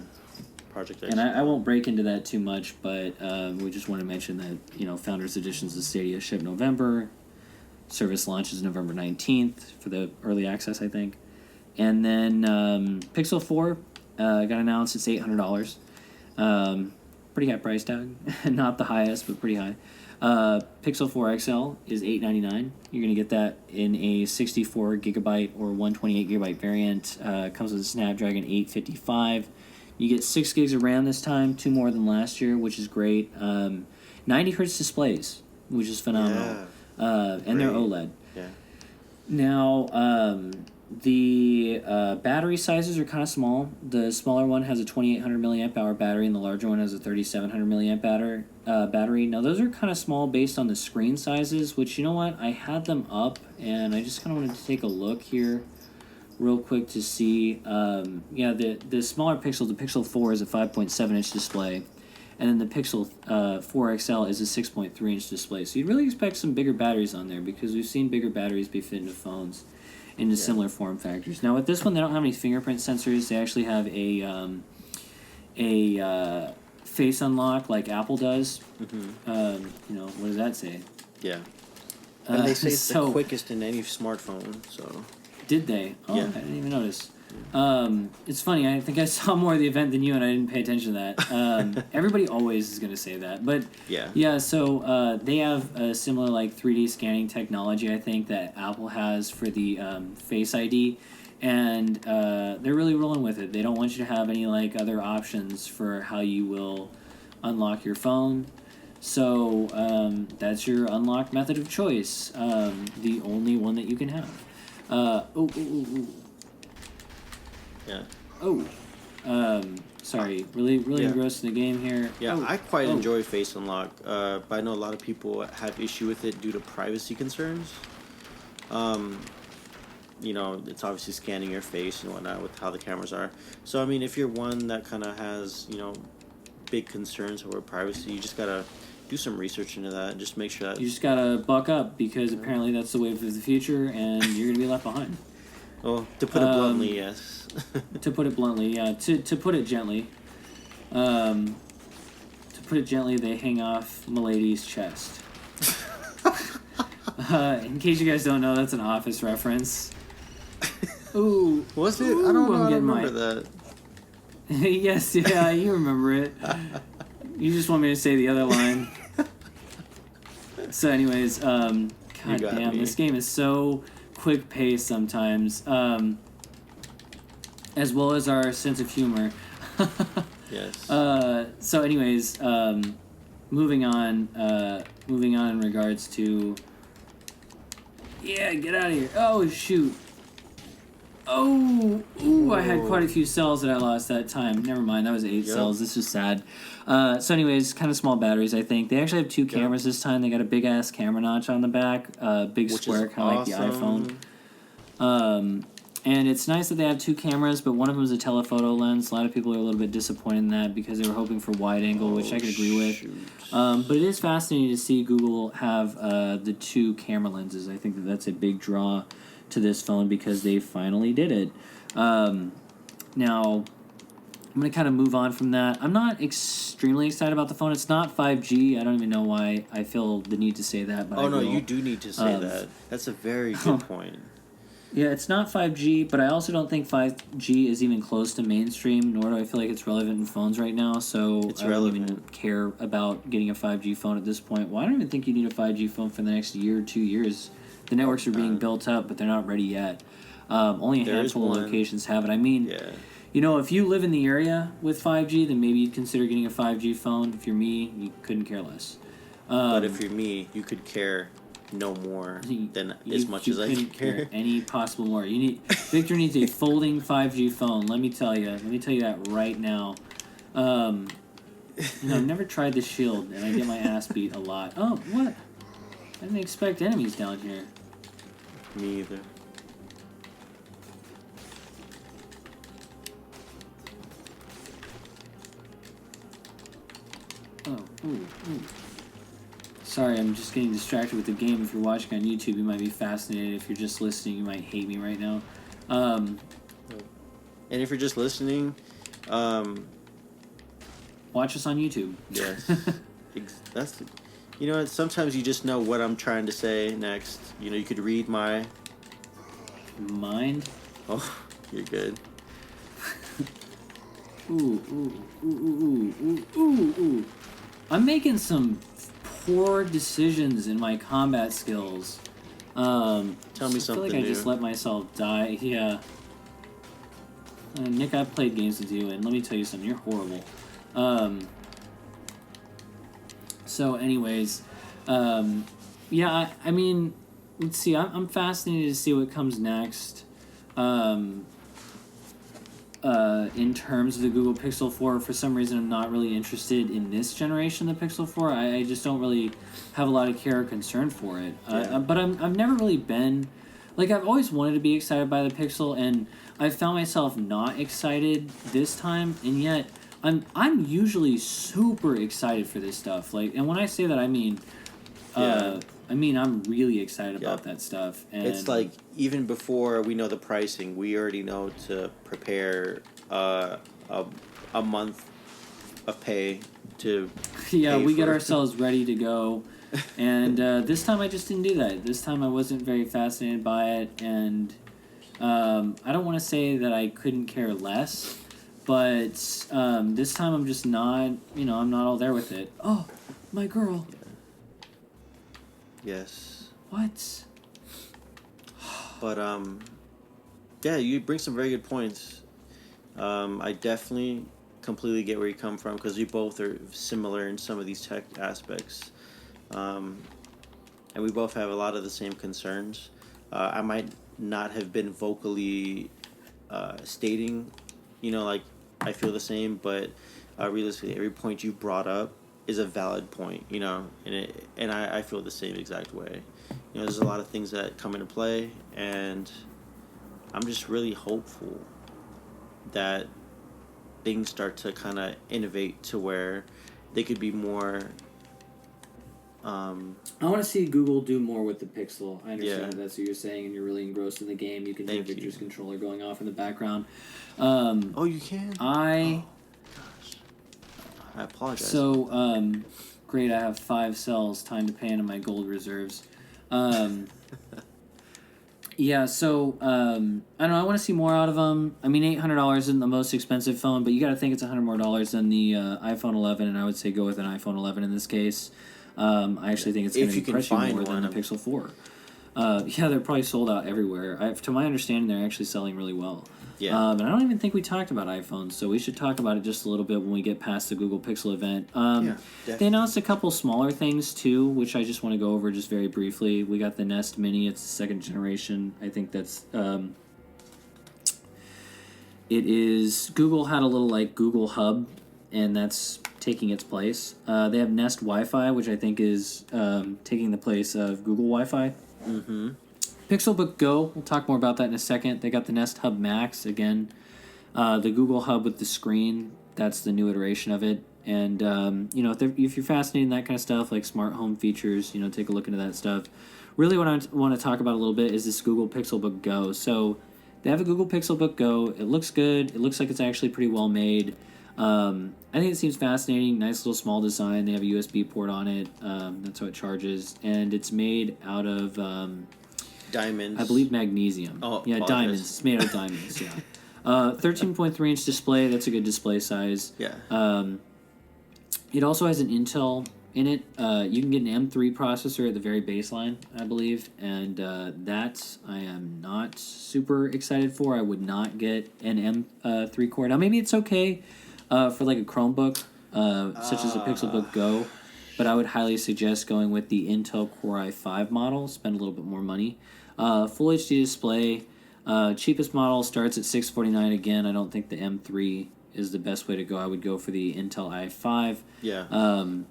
Project X. And I won't break into that too much, but we just want to mention that, you know, Founders Editions of Stadia ship November. Service launches November 19th for the early access, I think. And then Pixel 4 got announced. It's $800. Pretty high price tag. Not the highest, but pretty high. Pixel 4 XL is $899. You're going to get that in a 64 gigabyte or 128 gigabyte variant. Comes with a Snapdragon 855. You get 6 gigs of RAM this time, 2 more than last year, which is great. 90 hertz displays, which is phenomenal. Yeah. And they're OLED. Yeah. Now, the battery sizes are kind of small. The smaller one has a 2800 milliamp hour battery, and the larger one has a 3700 milliamp battery. Now, those are kind of small based on the screen sizes, which, you know what? I had them up, and I just kind of wanted to take a look here real quick to see. Yeah, the smaller Pixel, the Pixel 4 is a 5.7 inch display, and then the Pixel 4 XL is a 6.3 inch display. So you'd really expect some bigger batteries on there, because we've seen bigger batteries be fit into phones into similar form factors. Now with this one, they don't have any fingerprint sensors. They actually have a face unlock like Apple does. Mm-hmm. You know, what does that say? Yeah. And they say it's the quickest in any smartphone, so... Did they? Oh, yeah. I didn't even notice. It's funny, I think I saw more of the event than you, and I didn't pay attention to that. Everybody always is going to say that. But yeah, so they have a similar like 3D scanning technology, I think, that Apple has for the Face ID. And they're really rolling with it. They don't want you to have any like other options for how you will unlock your phone. So that's your unlock method of choice. The only one that you can have. Yeah. Sorry. Really engrossed in the game here. Yeah, I quite enjoy Face Unlock, but I know a lot of people have issue with it due to privacy concerns. You know, it's obviously scanning your face and whatnot with how the cameras are. So, I mean, if you're one that kind of has, you know, big concerns over privacy, you just gotta do some research into that and just make sure that... You just gotta buck up, because apparently that's the wave of the future, and you're gonna be left behind. Well, to put it bluntly, yes. To put it bluntly, yeah. To put it gently, they hang off Milady's chest. In case you guys don't know, that's an Office reference. Ooh, was it? I don't know. I don't remember that. Yes, yeah, you remember it. You just want me to say the other line. So, anyways, god damn, this game is so quick paced sometimes, as well as our sense of humor. Yes. So, anyways, moving on in regards to... Yeah, get out of here. Oh, shoot. Oh, ooh, I had quite a few cells that I lost that time. Never mind, that was 8 cells. This is sad. So anyways, kind of small batteries, I think. They actually have 2 cameras this time. They got a big-ass camera notch on the back, big square, kind of like the iPhone. And it's nice that they have 2 cameras, but one of them is a telephoto lens. A lot of people are a little bit disappointed in that because they were hoping for wide angle, which I could agree with. But it is fascinating to see Google have the 2 camera lenses. I think that's a big draw to this phone because they finally did it. Now, I'm going to kind of move on from that. I'm not extremely excited about the phone. It's not 5G. I don't even know why I feel the need to say that. But Oh, no, you do need to say that. That's a very good point. Yeah, it's not 5G, but I also don't think 5G is even close to mainstream, nor do I feel like it's relevant in phones right now, so It's I don't relevant. even care about getting a 5G phone at this point. Well, I don't even think you need a 5G phone for the next year or 2 years. The networks are being built up, but they're not ready yet. Only a There is handful of one. locations have it. I mean, Yeah. you know, if you live in the area with 5G, then maybe you'd consider getting a 5G phone. If you're me, you couldn't care less. But if you're me, you could care no more than as much as I couldn't care. any possible more. Victor needs a folding 5G phone. Let me tell you. Let me tell you that right now. I've never tried the Shield, and I get my ass beat a lot. Oh, what? I didn't expect enemies down here. Me either. Oh, ooh. Sorry, I'm just getting distracted with the game. If you're watching on YouTube, you might be fascinated. If you're just listening, you might hate me right now. And if you're just listening, Watch us on YouTube. yes. That's you know what, sometimes you just know what I'm trying to say next. You know, you could read my Mind? Oh, you're good. Ooh. I'm making some poor decisions in my combat skills. Tell me I feel something like I new. just let myself die. Yeah. Nick, I've played games with you, and let me tell you something. You're horrible. So, anyways, yeah. I mean, let's see. I'm fascinated to see what comes next. In terms of the Google Pixel 4, for some reason I'm not really interested in this generation of the Pixel 4. I just don't really have a lot of care or concern for it. Yeah. But I've never really been... Like, I've always wanted to be excited by the Pixel, and I've found myself not excited this time, and yet I'm usually super excited for this stuff. Like, and when I say that, I mean... I'm really excited about that stuff. And it's like, even before we know the pricing, we already know to prepare a month of pay to yeah, pay we get for- ourselves ready to go. And this time I just didn't do that. This time I wasn't very fascinated by it. And I don't want to say that I couldn't care less. But this time I'm just not, I'm not all there with it. Oh, my girl. Yes. What? But yeah, you bring some very good points. I definitely completely get where you come from, because we both are similar in some of these tech aspects, and we both have a lot of the same concerns. I might not have been vocally stating, like I feel the same, but realistically, every point you brought up is a valid point, and I feel the same exact way. There's a lot of things that come into play, and I'm just really hopeful that things start to kind of innovate to where they could be more... I want to see Google do more with the Pixel. I understand Yeah. that that's what you're saying, and you're really engrossed in the game. You can hear Thank you. Victor's controller going off in the background. Oh, you can? I apologize. So great. I have 5 cells. Time to pay into my gold reserves. Yeah. So I don't know. I want to see more out of them. I mean, $800 isn't the most expensive phone, but you got to think it's $100 more than the iPhone 11, and I would say go with an iPhone 11 in this case. I actually think it's going If to you can impress you find more than the one. Pixel 4. Yeah, they're probably sold out everywhere. To my understanding, they're actually selling really well. Yeah. And I don't even think we talked about iPhones, so we should talk about it just a little bit when we get past the Google Pixel event. They announced a couple smaller things, too, which I just want to go over just very briefly. We got the Nest Mini. It's the second generation. I think that's... it is... Google had a little, Google Hub, and that's taking its place. They have Nest Wi-Fi, which I think is taking the place of Google Wi-Fi. Mm-hmm. Pixelbook Go, we'll talk more about that in a second. They got the Nest Hub Max, again. The Google Hub with the screen, that's the new iteration of it. And, if you're fascinated in that kind of stuff, like smart home features, take a look into that stuff. Really what I want to talk about a little bit is this Google Pixelbook Go. So They have a Google Pixelbook Go. It looks good. It looks like it's actually pretty well made. I think it seems fascinating. Nice little small design. They have a USB port on it. That's how it charges. And it's made out of... diamonds. I believe magnesium. Oh, yeah, diamonds. It's made out of diamonds, yeah. 13.3 inch display. That's a good display size. Yeah. It also has an Intel in it. You can get an M3 processor at the very baseline, I believe, and that I am not super excited for. I would not get an M3 core. Now, maybe it's okay for like a Chromebook, such as a Pixelbook Go, but I would highly suggest going with the Intel Core i5 model. Spend a little bit more money. Full HD display. Cheapest model starts at $649. Again, I don't think the M3 is the best way to go. I would go for the Intel i5. Yeah.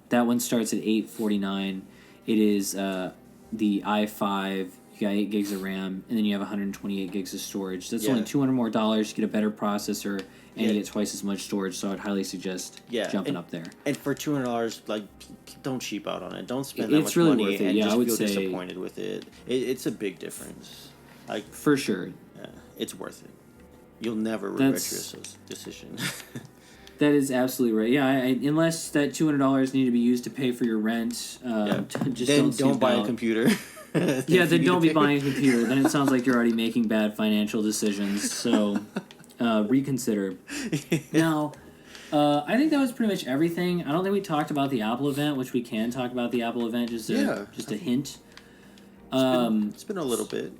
That one starts at $849. It is the i5. You got 8 gigs of RAM, and then you have 128 gigs of storage. That's only $200 more. You get a better processor, and you get twice as much storage. So I'd highly suggest jumping up there. And for $200, like, don't cheap out on it. Don't spend that It's much really money worth it. and Yeah, just I would feel say disappointed with it. It's a big difference. Like, for sure. Yeah, it's worth it. You'll never regret your decision. That is absolutely right. Yeah, unless that $200 need to be used to pay for your rent, just then don't buy a computer. Yeah, then don't be buying a computer. Then it sounds like you're already making bad financial decisions. So reconsider. Now, I think that was pretty much everything. I don't think we talked about the Apple event, which we can talk about the Apple event. Just a hint. It's been a little bit.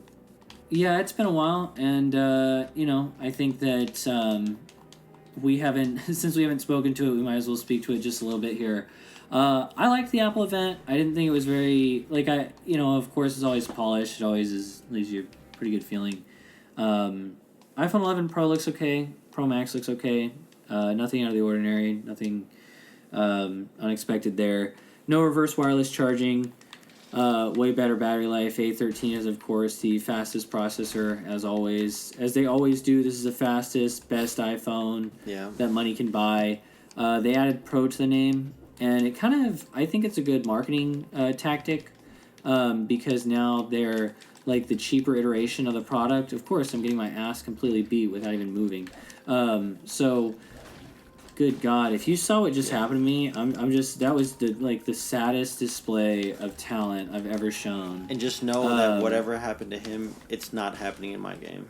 Yeah, it's been a while, and I think that we haven't since we haven't spoken to it, we might as well speak to it just a little bit here. I liked the Apple event. I didn't think it was very of course it's always polished. It always leaves you a pretty good feeling. iPhone 11 Pro looks okay. Pro Max looks okay. Nothing out of the ordinary. Nothing unexpected there. No reverse wireless charging. Way better battery life. A13 is, of course, the fastest processor, as always. As they always do, this is the fastest, best iPhone that money can buy. They added Pro to the name, and it kind of, I think it's a good marketing tactic because now they're like the cheaper iteration of the product. Of course, I'm getting my ass completely beat without even moving. So... Good God! If you saw what just happened to me, that was the saddest display of talent I've ever shown. And just know that whatever happened to him, it's not happening in my game.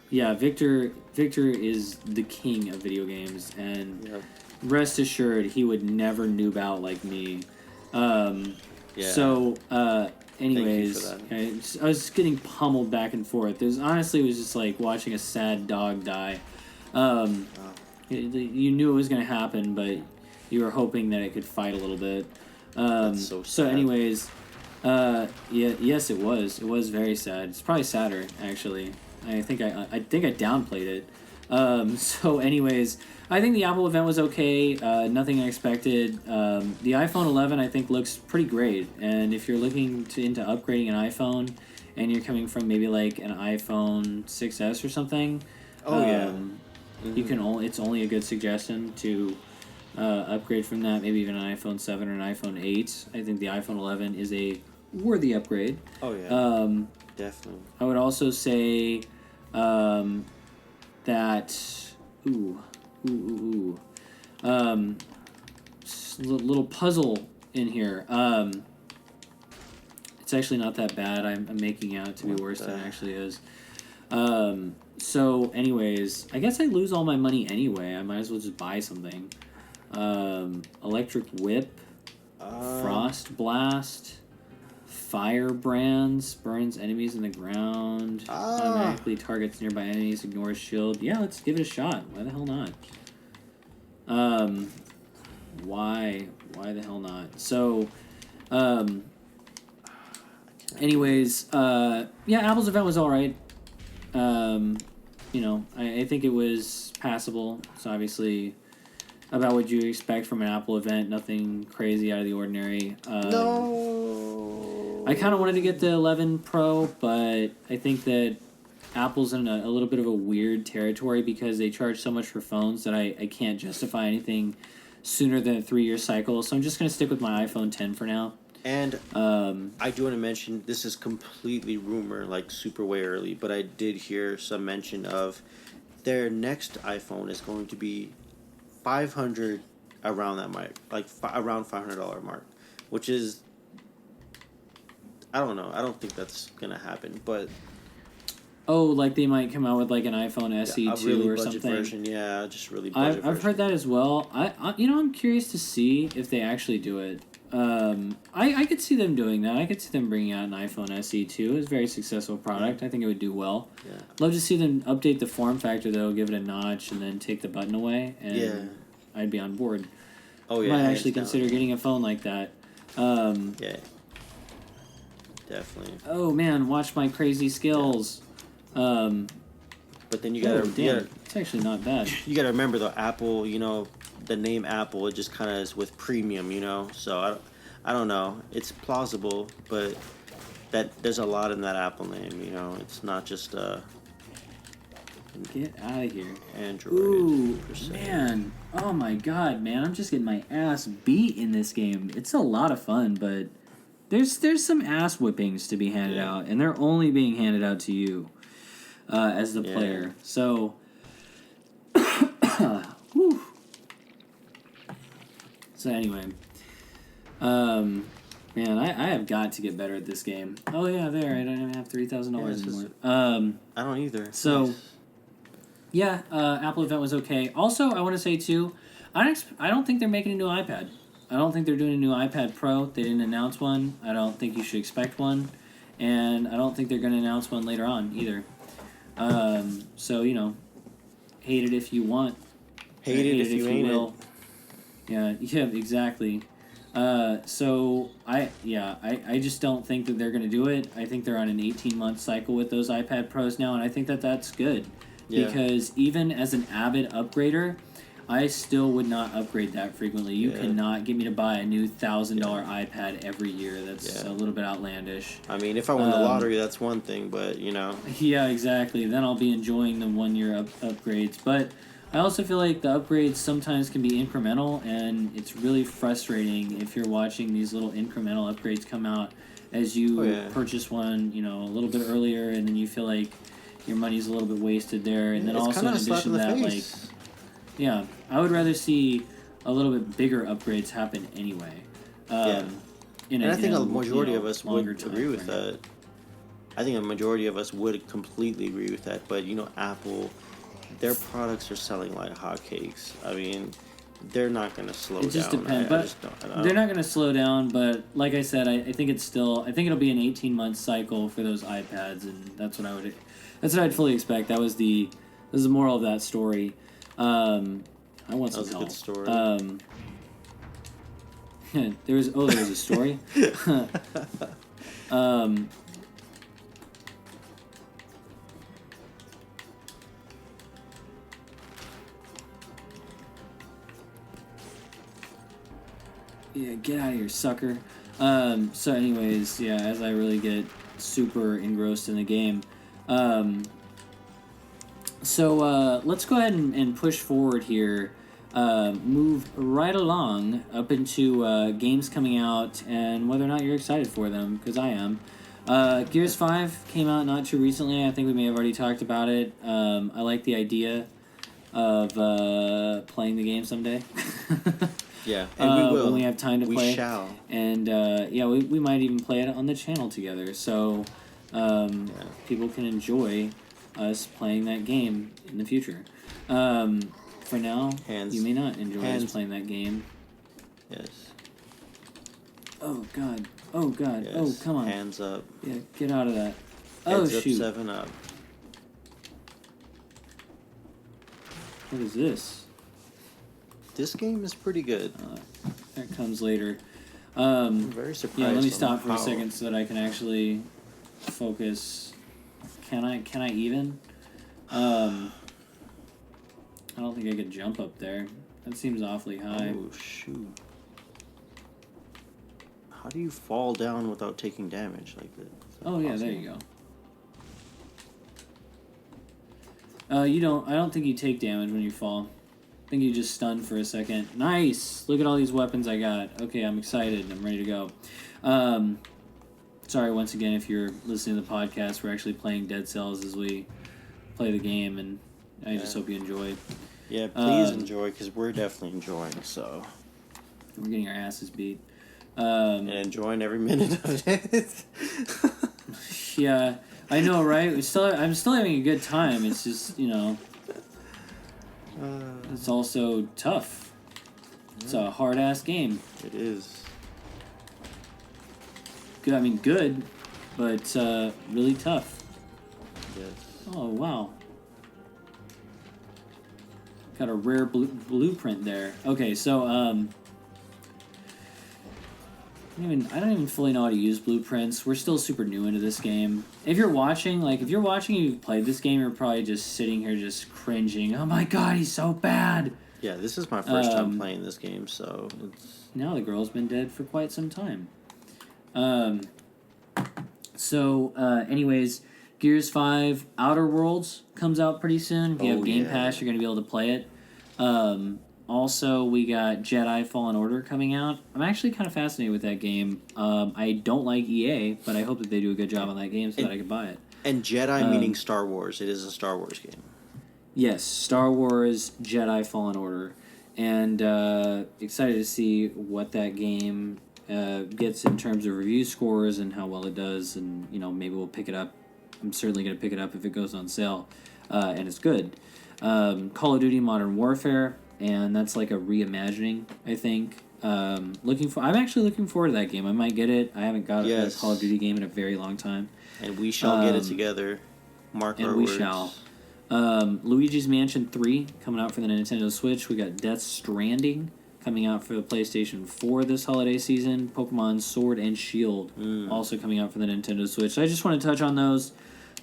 Yeah, Victor is the king of video games, and rest assured, he would never noob out like me. So, anyways, I was getting pummeled back and forth. It was just like watching a sad dog die. You knew it was going to happen, but you were hoping that it could fight a little bit. That's so sad. Anyways, yes, it was. It was very sad. It's probably sadder, actually. I think I downplayed it. So, anyways, I think the Apple event was okay. Nothing unexpected. The iPhone 11, I think, looks pretty great. And if you're looking into upgrading an iPhone, and you're coming from maybe like an iPhone 6S or something, you can it's only a good suggestion to upgrade from that. Maybe even an iPhone 7 or an iPhone 8. I think the iPhone 11 is a worthy upgrade. Oh yeah, definitely. I would also say that little puzzle in here. It's actually not that bad. I'm making out to be worse than it actually is. So, anyways, I guess I lose all my money anyway. I might as well just buy something. Electric Whip, Frost Blast, Firebrands, burns enemies in the ground, automatically targets nearby enemies, ignores shield. Yeah, let's give it a shot. Why the hell not? Why the hell not? So, anyways, Apple's event was all right. I think it was passable. It's obviously about what you expect from an Apple event. Nothing crazy out of the ordinary. No. I kind of wanted to get the 11 Pro, but I think that Apple's in a little bit of a weird territory because they charge so much for phones that I can't justify anything sooner than a 3-year cycle. So I'm just going to stick with my iPhone 10 for now. And I do want to mention, this is completely rumor, like super way early, but I did hear some mention of their next iPhone is going to be 500 around that mark, like around $500 mark, which is, I don't know. I don't think that's gonna happen, but Oh, like they might come out with like an iPhone SE a 2 really or budget something. version, yeah, just really budget I've heard that as well. I'm curious to see if they actually do it. I could see them doing that. I could see them bringing out an iPhone SE 2. It's a very successful product. I think it would do well. Yeah. Love to see them update the form factor though, give it a notch, and then take the button away. And Yeah. I'd be on board. Oh yeah, Might hands actually down. consider getting a phone like that. Yeah, definitely. Oh man, watch my crazy skills. But then you gotta, It's actually not bad. you gotta remember though, Apple. You know, the name Apple, it just kind of is with premium. You know, so I don't know. It's plausible, but that there's a lot in that Apple name. You know, it's not just Get out of here. Android. Ooh, per se. man. Oh my god, man. I'm just getting my ass beat in this game. It's a lot of fun, but there's some ass whippings to be handed out, and they're only being handed out to you as the player. So, whew. So anyway, man, I have got to get better at this game. Oh yeah, there. I don't even have $3,000 anymore. I don't either. So. Nice. Yeah, Apple event was okay. Also, I want to say too, I don't think they're making a new iPad. I don't think they're doing a new iPad Pro. They didn't announce one. I don't think you should expect one, and I don't think they're going to announce one later on either. So hate it if you want. Hate it if you ain't will. Yeah, exactly. So I just don't think that they're going to do it. I think they're on an 18-month cycle with those iPad Pros now, and I think that that's good. Yeah. Because even as an avid upgrader, I still would not upgrade that frequently. You cannot get me to buy a new $1,000 iPad every year. That's a little bit outlandish. I mean, if I won the lottery, that's one thing, but Yeah, exactly. Then I'll be enjoying the 1-year upgrades. But I also feel like the upgrades sometimes can be incremental, and it's really frustrating if you're watching these little incremental upgrades come out as you purchase one, a little bit earlier, and then you feel like your money's a little bit wasted there, and then also in addition to that, I would rather see a little bit bigger upgrades happen anyway. And I think a majority of us would agree with that. I think a majority of us would completely agree with that. But Apple, their products are selling like hotcakes. I mean, they're not going to slow down. It just depends, they're not going to slow down. But like I said, I think it'll be an 18-month cycle for those iPads, and that's what I'd fully expect. This is the moral of that story. I want some help. That was a good story. There was a story. Yeah, get out of here, sucker. So anyways, as I really get super engrossed in the game, so let's go ahead and push forward here, move right along up into games coming out and whether or not you're excited for them, because I am. Gears 5 came out not too recently. I think we may have already talked about it. I like the idea of playing the game someday. Yeah, and we will. When we have time to play. We shall. And we might even play it on the channel together, so people can enjoy us playing that game in the future. For now, you may not enjoy us playing that game. Yes. Oh God! Oh God! Yes. Oh, come on! Hands up. Yeah, get out of that. Heads oh shoot! Up, 7 up. What is this? This game is pretty good. That comes later. I'm very surprised. Yeah, let me stop for a second so that I can actually focus. Can I even? I don't think I could jump up there. That seems awfully high. Oh shoot! How do you fall down without taking damage like that? Oh yeah, there you go. I don't think you take damage when you fall. I think you just stun for a second. Nice! Look at all these weapons I got. Okay, I'm excited. I'm ready to go. Sorry once again if you're listening to the podcast. We're actually playing Dead Cells as we play the game, and I just hope you enjoy. Yeah, please enjoy, because we're definitely enjoying. So we're getting our asses beat. And enjoying every minute of it. Yeah, I know, right? I'm still having a good time. It's just, it's also tough. It's a hard ass game. It is. Good. I mean, good, but really tough. Yes. Oh wow. Got a rare blueprint there. Okay, so I don't even fully know how to use blueprints. We're still super new into this game. If you're watching and you've played this game, you're probably just sitting here just cringing. Oh my god, he's so bad. Yeah, this is my first time playing this game, so it's... Now the girl's been dead for quite some time. Anyways, Gears 5 Outer Worlds comes out pretty soon. If you have Game Pass, you're going to be able to play it. Also, we got Jedi Fallen Order coming out. I'm actually kind of fascinated with that game. I don't like EA, but I hope that they do a good job on that game so that I can buy it. And Jedi meaning Star Wars. It is a Star Wars game. Yes, Star Wars Jedi Fallen Order. And excited to see what that game gets in terms of review scores and how well it does. And, maybe we'll pick it up. I'm certainly going to pick it up if it goes on sale. And it's good. Call of Duty Modern Warfare. And that's like a reimagining, I think. I'm actually looking forward to that game. I might get it. I haven't got a Call of Duty game in a very long time. And we shall get it together. Mark our words. And we shall. Luigi's Mansion 3 coming out for the Nintendo Switch. We got Death Stranding coming out for the PlayStation 4 this holiday season. Pokemon Sword and Shield also coming out for the Nintendo Switch. So I just want to touch on those.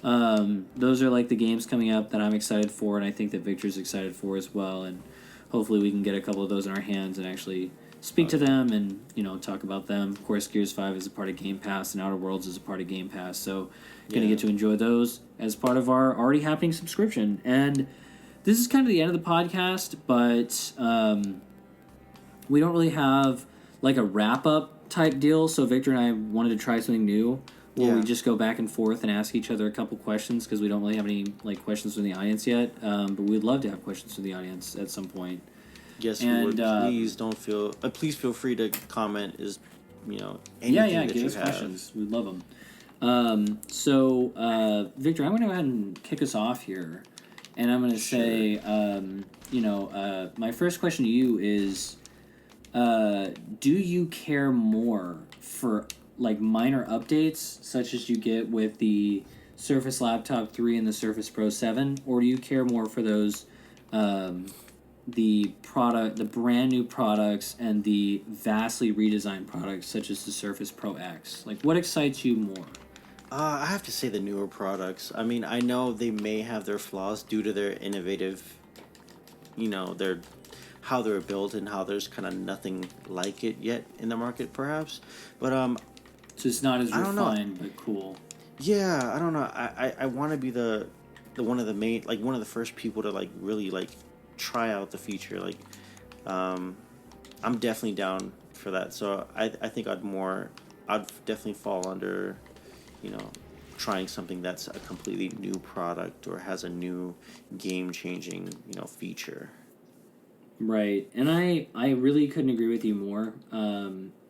Those are like the games coming up that I'm excited for, and I think that Victor's excited for as well. And hopefully we can get a couple of those in our hands and actually speak to them and, talk about them. Of course, Gears 5 is a part of Game Pass, and Outer Worlds is a part of Game Pass. So going to get to enjoy those as part of our already happening subscription. And this is kind of the end of the podcast, but we don't really have like a wrap-up type deal. So Victor and I wanted to try something new where we just go back and forth and ask each other a couple questions because we don't really have any questions from the audience yet. But we'd love to have questions from the audience at some point. Yes, and, we would. Please feel free to comment. Anything that give us questions. We'd love them. Victor, I'm going to go ahead and kick us off here, and I'm going to say, my first question to you is, do you care more for minor updates such as you get with the Surface Laptop 3 and the Surface Pro 7, or do you care more for those the brand new products and the vastly redesigned products such as the Surface Pro X? What excites you more? I have to say the newer products. I mean, I know they may have their flaws due to their innovative, how they're built and how there's kind of nothing like it yet in the market, perhaps. But so it's not as refined, but cool. Yeah, I don't know. I want to be the one of the main, one of the first people to really try out the feature. I'm definitely down for that. So I think I'd definitely fall under, trying something that's a completely new product or has a new game-changing, feature. Right, and I really couldn't agree with you more.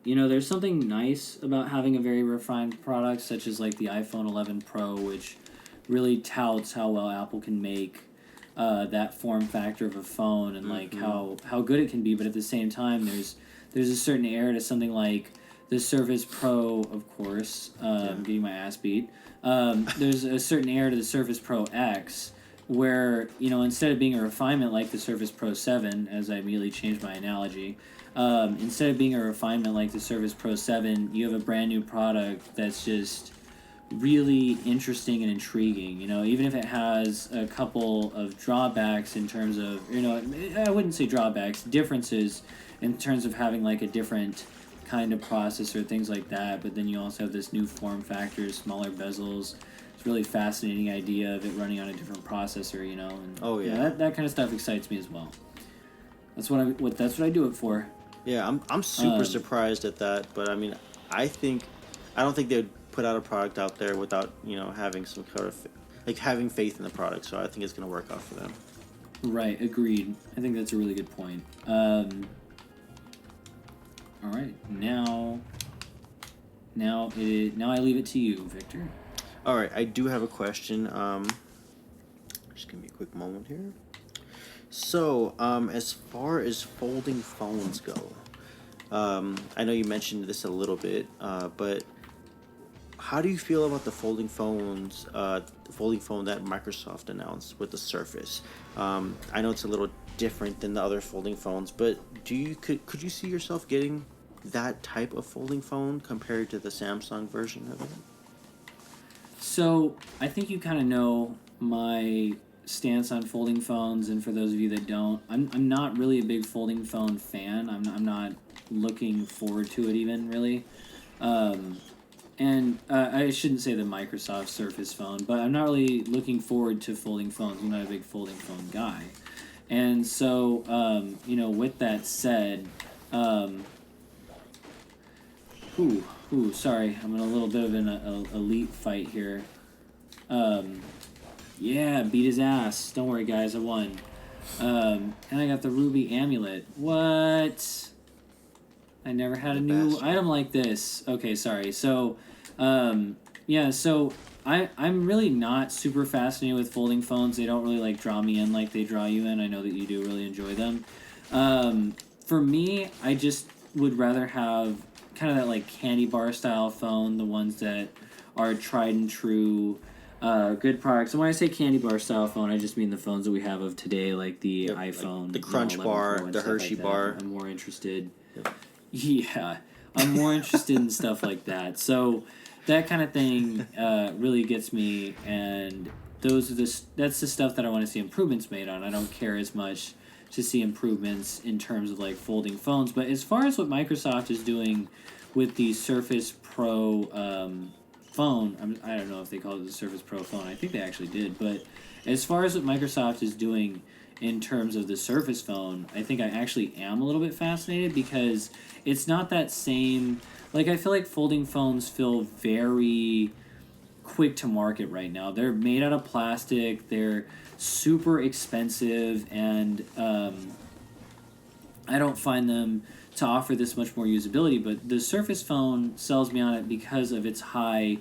There's something nice about having a very refined product, such as the iPhone 11 Pro, which really touts how well Apple can make that form factor of a phone and how good it can be. But at the same time, there's a certain air to something like the Surface Pro, of course. I'm getting my ass beat. There's a certain air to the Surface Pro X, where instead of being a refinement like the Surface Pro 7, as I immediately changed my analogy, instead of being a refinement like the Surface Pro 7, you have a brand new product that's just really interesting and intriguing. Even if it has a couple of drawbacks in terms of, I wouldn't say drawbacks, differences in terms of having a different kind of processor, things like that. But then you also have this new form factor, smaller bezels. It's a really fascinating idea of it running on a different processor, And, that kind of stuff excites me as well. That's what I do it for. Yeah, I'm super surprised at that, but I mean, I don't think they would put out a product out there without having some kind of like having faith in the product. So I think it's gonna work out for them. Right, agreed. I think that's a really good point. All right, now I leave it to you, Victor. All right, I do have a question. Just give me a quick moment here. So, as far as folding phones go, I know you mentioned this a little bit, but how do you feel about the folding phones, the folding phone that Microsoft announced with the Surface? I know it's a little different than the other folding phones, but could you see yourself getting that type of folding phone compared to the Samsung version of it? So I think you kind of know my stance on folding phones, and for those of you that don't, I'm not really a big folding phone fan. I'm not looking forward to it even really. And I shouldn't say the Microsoft Surface phone, but I'm not really looking forward to folding phones. I'm not a big folding phone guy. And so, with that said, sorry, I'm in a little bit of an elite fight here. Yeah, beat his ass. Don't worry, guys, I won. And I got the ruby amulet. What? I never had a new item like this. Okay, sorry. So, so I'm really not super fascinated with folding phones. They don't really draw me in like they draw you in. I know that you do really enjoy them. For me, I just would rather have kind of that candy bar style phone, the ones that are tried and true, good products. And when I say candy bar style phone, I just mean the phones that we have of today, like the iPhone, the Crunch Bar, the Hershey Bar. I'm more interested. Yep. Yeah, I'm more interested in stuff like that. So that kind of thing really gets me, and that's the stuff that I want to see improvements made on. I don't care as much to see improvements in terms of folding phones. But as far as what Microsoft is doing with the Surface Pro phone, I don't know if they call it the Surface Pro phone. I think they actually did. But as far as what Microsoft is doing in terms of the Surface phone, I think I actually am a little bit fascinated because it's not that same. I feel like folding phones feel very quick to market right now. They're made out of plastic. They're super expensive, and I don't find them to offer this much more usability. But the Surface phone sells me on it because of its high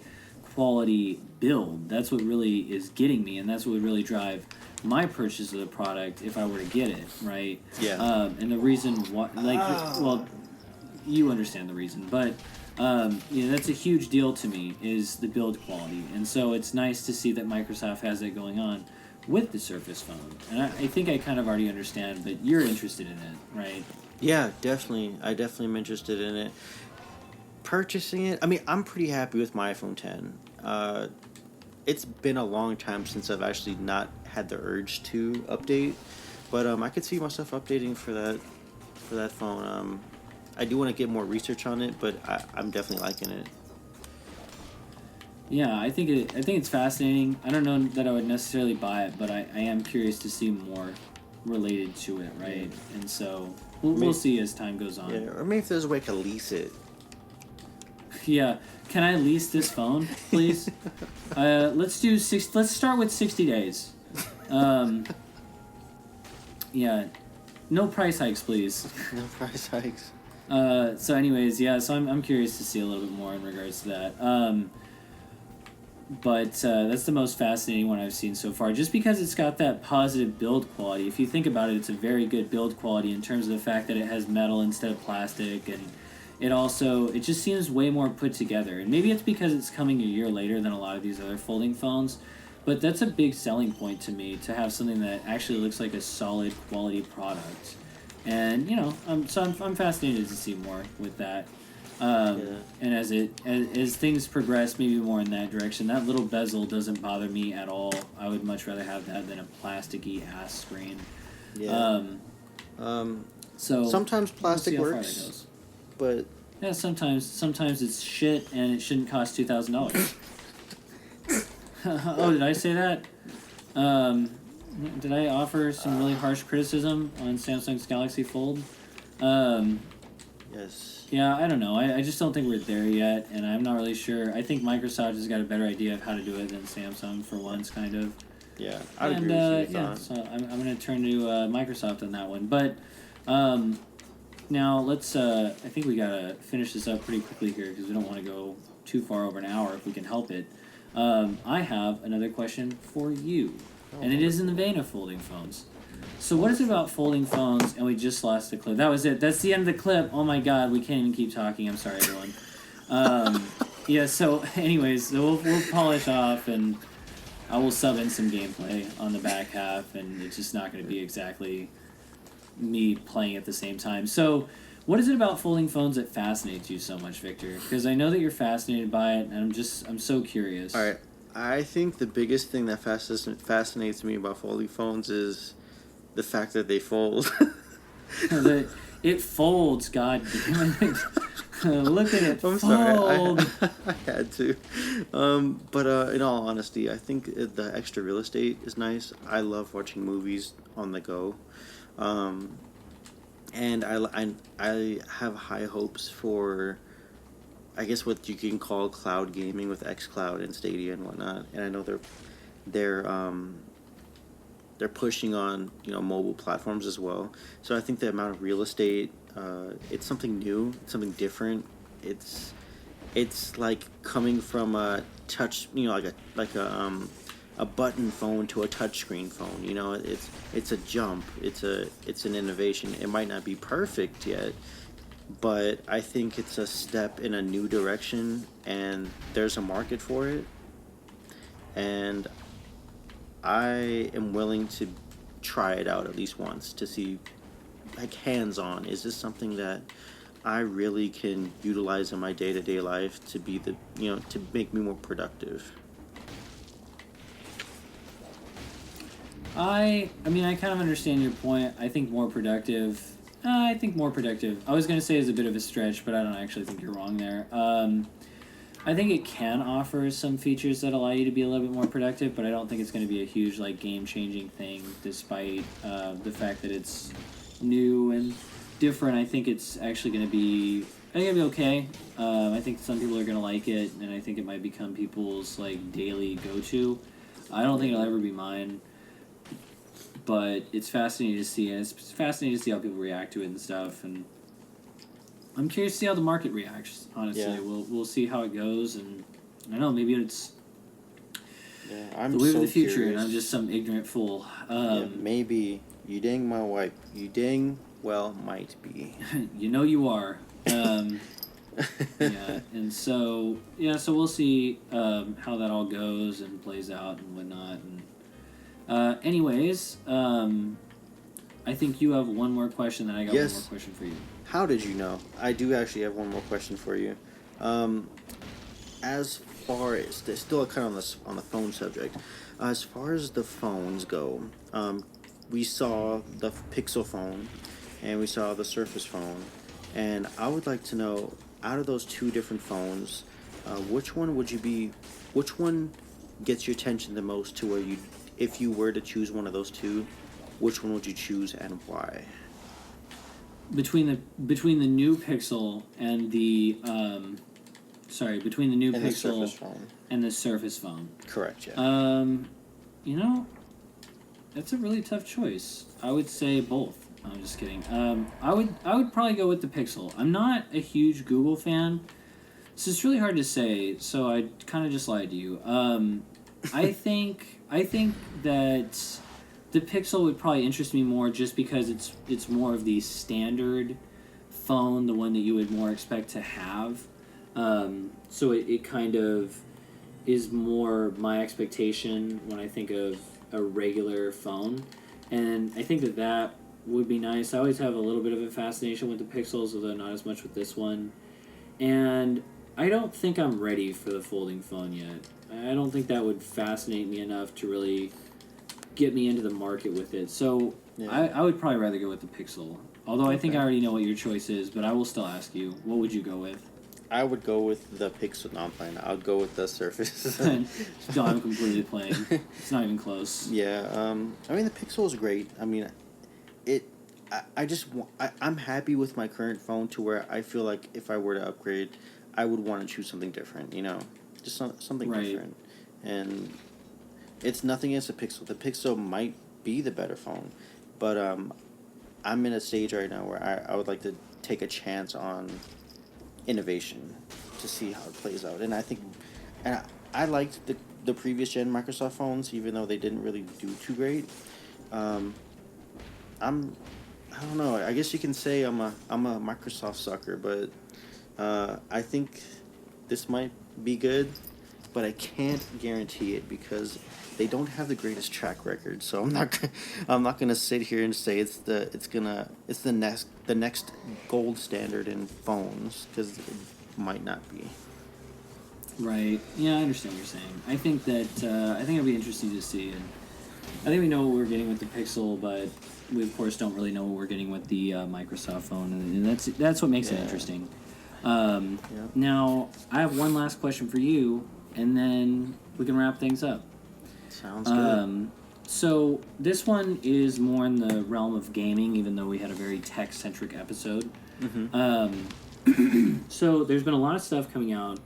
quality build. That's what really is getting me, and that's what would really drive my purchase of the product if I were to get it, right? Yeah. And the reason why, well, you understand the reason, but that's a huge deal to me, is the build quality. And so it's nice to see that Microsoft has that going on with the Surface phone. And I think I kind of already understand, but you're interested in it, right? Yeah, definitely. I definitely am interested in it. Purchasing it, I mean, I'm pretty happy with my iPhone 10. It's been a long time since I've actually not had the urge to update, but I could see myself updating for that phone. I do want to get more research on it, but I'm definitely liking it. Yeah, I think it's fascinating. I don't know that I would necessarily buy it, but I am curious to see more related to it, right? Yeah. And so we'll see as time goes on. Yeah, or maybe if there's a way to lease it. Yeah, can I lease this phone, please? Let's start with 60 days. Yeah, no price hikes, please. No price hikes. So anyways, yeah, so I'm curious to see a little bit more in regards to that. But that's the most fascinating one I've seen so far, just because it's got that positive build quality. If you think about it, it's a very good build quality in terms of the fact that it has metal instead of plastic, and it just seems way more put together. And maybe it's because it's coming a year later than a lot of these other folding phones, but that's a big selling point to me, to have something that actually looks like a solid quality product. And I'm fascinated to see more with that. And as things progress, maybe more in that direction. That little bezel doesn't bother me at all. I would much rather have that than a plasticky ass screen. Yeah. So sometimes plastic works, but yeah, sometimes it's shit and it shouldn't cost $2,000. Oh, did I say that? Did I offer some really harsh criticism on Samsung's Galaxy Fold? Yes. Yeah, I don't know. I just don't think we're there yet, and I'm not really sure. I think Microsoft has got a better idea of how to do it than Samsung for once, kind of. Yeah, I'd And agree with you. yeah, so I'm going to turn to Microsoft on that one. But now let's. I think we gotta finish this up pretty quickly here because we don't want to go too far over an hour if we can help it. I have another question for you, and it is in the vein of folding phones. So what is it about folding phones? And we just lost the clip. That was it. That's the end of the clip. Oh my god, we can't even keep talking. I'm sorry, everyone. Yeah. So, anyways, so we'll polish off, and I will sub in some gameplay on the back half, and it's just not going to be exactly me playing at the same time. So, what is it about folding phones that fascinates you so much, Victor? Because I know that you're fascinated by it, and I'm so curious. All right. I think the biggest thing that fascinates me about folding phones is the fact that they fold. It folds, god damn it. Look at it I'm fold. sorry, I had to. But in all honesty, I think the extra real estate is nice. I love watching movies on the go. And I have high hopes for, I guess, what you can call cloud gaming with xCloud and Stadia and whatnot. And I know they're pushing on mobile platforms as well. So I think the amount of real estate, it's something new, it's something different. It's like coming from a touch, like a button phone to a touchscreen phone. It's a jump. It's an innovation. It might not be perfect yet, but I think it's a step in a new direction, and there's a market for it. And I am willing to try it out at least once to see, like, hands-on. Is this something that I really can utilize in my day-to-day life to be to make me more productive? I mean, I kind of understand your point. I think more productive. I was going to say is a bit of a stretch, but I don't actually think you're wrong there. I think it can offer some features that allow you to be a little bit more productive, but I don't think it's going to be a huge, like, game-changing thing, despite the fact that it's new and different. I think it's actually going to be okay. I think some people are going to like it, and I think it might become people's, like, daily go-to. I don't think it'll ever be mine, but it's fascinating to see, and it's fascinating to see how people react to it and stuff, and I'm curious to see how the market reacts, honestly. Yeah. We'll see how it goes, and I don't know, maybe it's I'm the wave so of the future, curious. and I'm just some ignorant fool. Maybe you dang my wife. You dang well might be. You know you are. Yeah, and so we'll see how that all goes and plays out and whatnot. And anyways, I think you have one more question, then I got Yes. one more question for you. How did you know? I do actually have one more question for you. As far as they're still kind of on the phone subject, as far as the phones go, we saw the Pixel phone, and we saw the Surface phone, and I would like to know, out of those two different phones, which one gets your attention the most, to where if you were to choose one of those two, which one would you choose and why? Between the new Pixel and the between the new And the Pixel Surface phone. and the Surface phone. Correct, yeah. That's a really tough choice. I would say both. I'm just kidding. I would probably go with the Pixel. I'm not a huge Google fan, so it's really hard to say. So I kind of just lied to you. I think that the Pixel would probably interest me more, just because it's more of the standard phone, the one that you would more expect to have. So it kind of is more my expectation when I think of a regular phone, and I think that would be nice. I always have a little bit of a fascination with the Pixels, although not as much with this one. And I don't think I'm ready for the folding phone yet. I don't think that would fascinate me enough to really get me into the market with it. So Yeah. I would probably rather go with the Pixel. Although I think I already know what your choice is, but I will still ask you, what would you go with? I would go with the Pixel. No, I'm playing. I would go with the Surface. No, I'm completely playing. It's not even close. Yeah. I mean, the Pixel is great. I mean, I'm happy with my current phone to where I feel like if I were to upgrade, I would want to choose something different. Just something Right. different, and it's nothing against the Pixel. The Pixel might be the better phone, but I'm in a stage right now where I would like to take a chance on innovation to see how it plays out. And I think, and I liked the previous gen Microsoft phones, even though they didn't really do too great. Um, I don't know. I guess you can say I'm a Microsoft sucker, but I think this might be good, but I can't guarantee it because they don't have the greatest track record. So I'm not gonna sit here and say it's the next gold standard in phones, because it might not be. Right. Yeah, I understand what you're saying. I think it'll be interesting to see, and I think we know what we're getting with the Pixel, but we of course don't really know what we're getting with the Microsoft phone, and that's what makes it interesting. Now, I have one last question for you, and then we can wrap things up. Sounds good. So this one is more in the realm of gaming, even though we had a very tech-centric episode. So there's been a lot of stuff coming out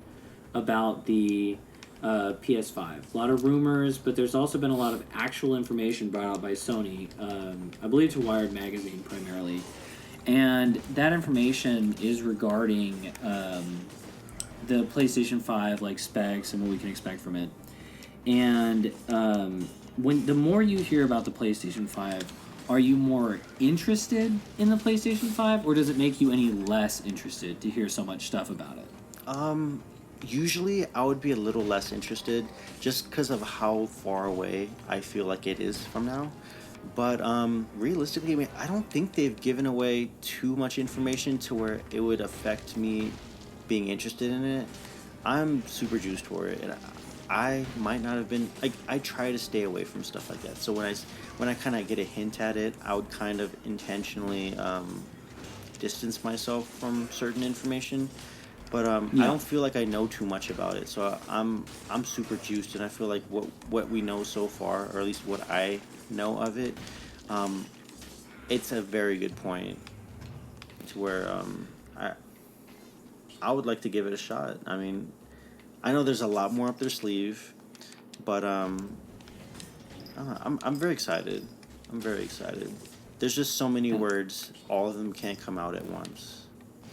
about the PS5. A lot of rumors, but there's also been a lot of actual information brought out by Sony, I believe to Wired Magazine primarily. And that information is regarding the PlayStation 5 like specs and what we can expect from it. And when the more you hear about the PlayStation 5, are you more interested in the PlayStation 5, or does it make you any less interested to hear so much stuff about it? Usually I would be a little less interested just because of how far away I feel like it is from now. But realistically, I mean, I don't think they've given away too much information to where it would affect me being interested in it. I'm super juiced for it, and I might not have been like, I try to stay away from stuff like that. So when I kind of get a hint at it, I would kind of intentionally distance myself from certain information. But I don't feel like I know too much about it, so I'm super juiced, and I feel like what we know so far, or at least what I know of it, it's a very good point to where I would like to give it a shot. I mean, I know there's a lot more up their sleeve, but I don't know, I'm very excited. I'm very excited. There's just so many words, all of them can't come out at once.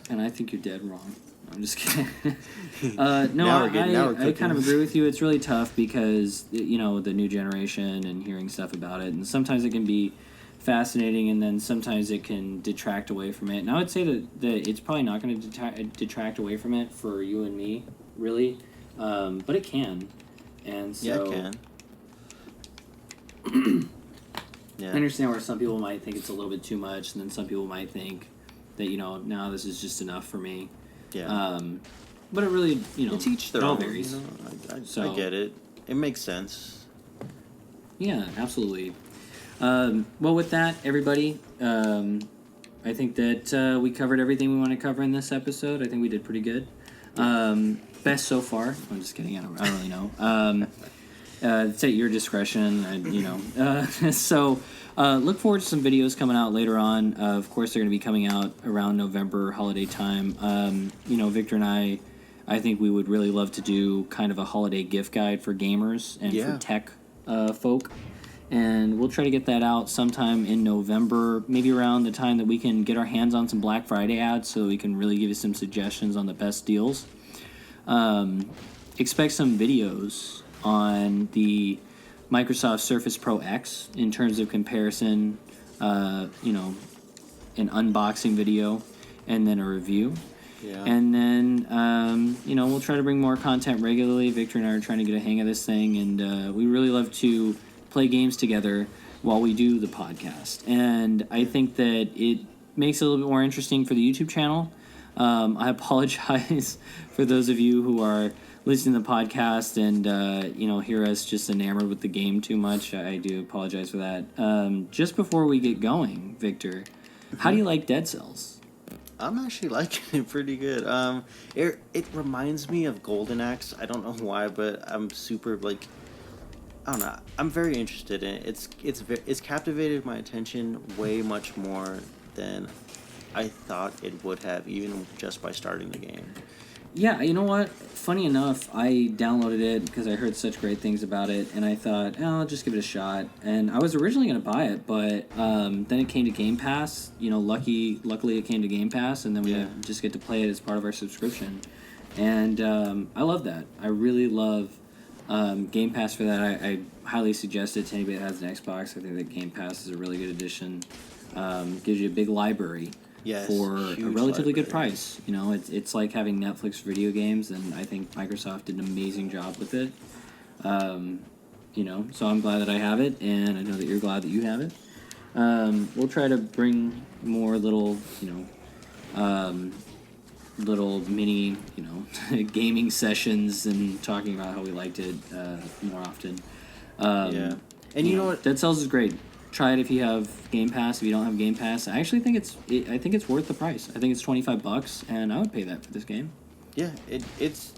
And I think you're dead wrong. I'm just kidding. Now we're I kind of agree with you. It's really tough because, the new generation and hearing stuff about it. And sometimes it can be fascinating, and then sometimes it can detract away from it. And I would say that it's probably not going to detract away from it for you and me, really. But it can. And so... Yeah, it can. Yeah. I understand where some people might think it's a little bit too much, and then some people might think that, no, this is just enough for me. Yeah. But it really, it's each their it all own. varies. I get it. It makes sense. Yeah, absolutely. Well, with that, everybody, I think that we covered everything we want to cover in this episode. I think we did pretty good. Best so far. I'm just kidding. I don't really know. It's at your discretion. So look forward to some videos coming out later on. Of course, they're going to be coming out around November holiday time. Victor and I think we would really love to do kind of a holiday gift guide for gamers and for tech folk. And we'll try to get that out sometime in November, maybe around the time that we can get our hands on some Black Friday ads, so we can really give you some suggestions on the best deals. Expect some videos on the Microsoft Surface Pro X in terms of comparison, an unboxing video, and then a review. Yeah. And then, we'll try to bring more content regularly. Victor and I are trying to get a hang of this thing, and we really love to play games together while we do the podcast. And I think that it makes it a little bit more interesting for the YouTube channel. I apologize for those of you who are listening to the podcast and, hear us just enamored with the game too much. I do apologize for that. Just before we get going, Victor, how do you like Dead Cells? I'm actually liking it pretty good. It reminds me of Golden Axe. I don't know why, but I'm super, I don't know. I'm very interested in it. It's captivated my attention way much more than I thought it would have, even just by starting the game. Yeah, you know what? Funny enough, I downloaded it because I heard such great things about it, and I thought, I'll just give it a shot. And I was originally going to buy it, but then it came to Game Pass. Luckily it came to Game Pass, and then we just get to play it as part of our subscription. And I love that. I really love Game Pass for that. I highly suggest it to anybody that has an Xbox. I think that Game Pass is a really good addition. Gives you a big library. Yes, for a relatively good price. It's like having Netflix for video games, and I think Microsoft did an amazing job with it. So I'm glad that I have it, and I know that you're glad that you have it. We'll try to bring more little mini, gaming sessions and talking about how we liked it more often. And you know what? Dead Cells is great. Try it if you have Game Pass. If you don't have Game Pass, I actually think it's worth the price. I think it's $25, and I would pay that for this game. Yeah, it's.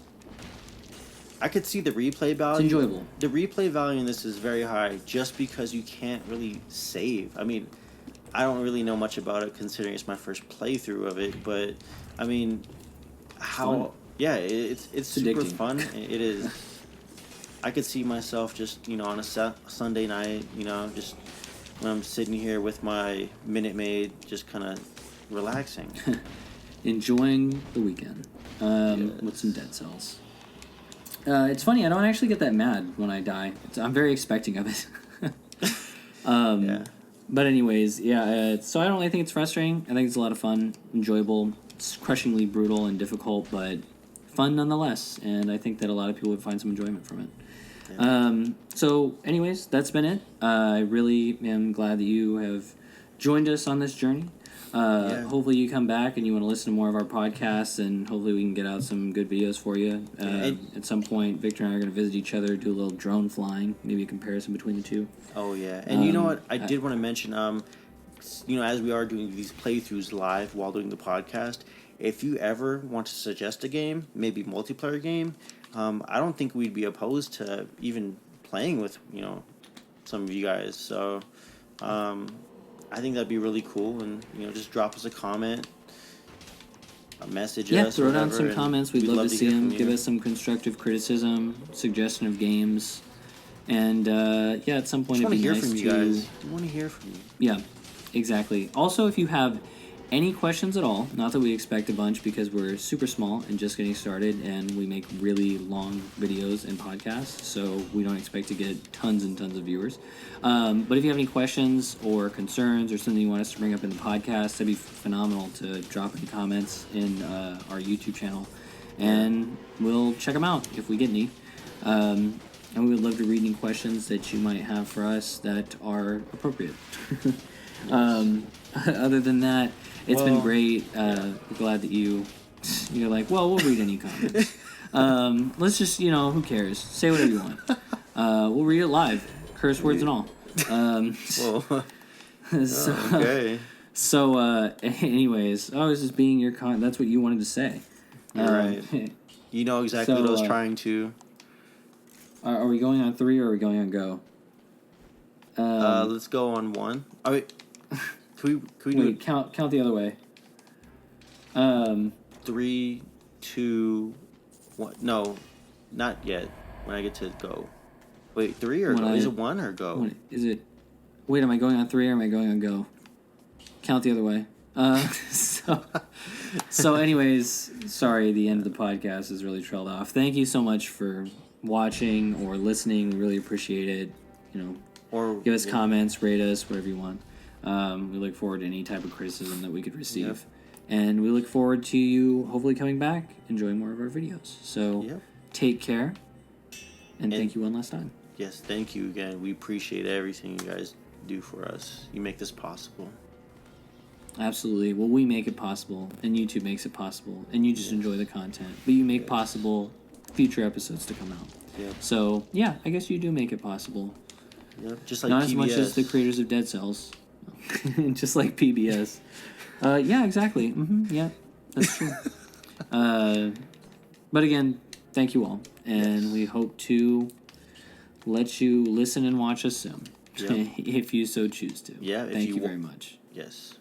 I could see the replay value. It's enjoyable. The replay value in this is very high, just because you can't really save. I mean, I don't really know much about it, considering it's my first playthrough of it. But I mean, Fun. Yeah, it's super addicting. fun. It is. I could see myself just on a Sunday night, just when I'm sitting here with my Minute Maid, just kind of relaxing. Enjoying the weekend with some Dead Cells. It's funny, I don't actually get that mad when I die. I'm very expecting of it. But anyways, so I don't really think it's frustrating. I think it's a lot of fun, enjoyable. It's crushingly brutal and difficult, but fun nonetheless. And I think that a lot of people would find some enjoyment from it. So anyways, that's been it. I really am glad that you have joined us on this journey. Hopefully you come back and you want to listen to more of our podcasts, and hopefully we can get out some good videos for you. At some point, Victor and I are going to visit each other, do a little drone flying, maybe a comparison between the two. Oh yeah, and you know what? I did want to mention, as we are doing these playthroughs live while doing the podcast, if you ever want to suggest a game, maybe multiplayer game, I don't think we'd be opposed to even playing with some of you guys. So I think that'd be really cool, and just drop us a comment, a message us. Throw down some and comments. We'd love to see them. Give us some constructive criticism, suggestion of games, and at some point it'd be nice to hear from you guys. We want to hear from you. Yeah, exactly. Also, if you have any questions at all, not that we expect a bunch because we're super small and just getting started, and we make really long videos and podcasts, so we don't expect to get tons and tons of viewers. But if you have any questions or concerns or something you want us to bring up in the podcast, that'd be phenomenal to drop in comments in our YouTube channel, and we'll check them out if we get any. And we would love to read any questions that you might have for us that are appropriate. Other than that, it's been great. Glad that you're like, we'll read any comments. Let's just, who cares? Say whatever you want. We'll read it live, curse words and all. Okay. So, anyways, I was just being your that's what you wanted to say. Right. You know exactly what I was trying to. Are we going on 3 or are we going on go? Let's go on 1. Oh, wait. Can we do it? Count the other way. 3, 2, 1. No, not yet. When I get to go. Wait, 3 or go? Is it 1 or go? Is it? Wait, am I going on 3 or am I going on go? Count the other way. So anyways, sorry, the end of the podcast is really trailed off. Thank you so much for watching or listening. We really appreciate it. Or give us comments, rate us, whatever you want. We look forward to any type of criticism that we could receive. Yep. And we look forward to you hopefully coming back, enjoying more of our videos. So take care, and thank you one last time. Yes, thank you again. We appreciate everything you guys do for us. You make this possible. Absolutely. Well, we make it possible, and YouTube makes it possible, and you just enjoy the content. But you make possible future episodes to come out. Yep. So, I guess you do make it possible. Yep. Just like not PBS. as much as the creators of Dead Cells. Just like PBS. Exactly. Yeah, that's true. But again, thank you all, and we hope to let you listen and watch us soon, if you so choose to. Yeah. Thank you very much. Yes.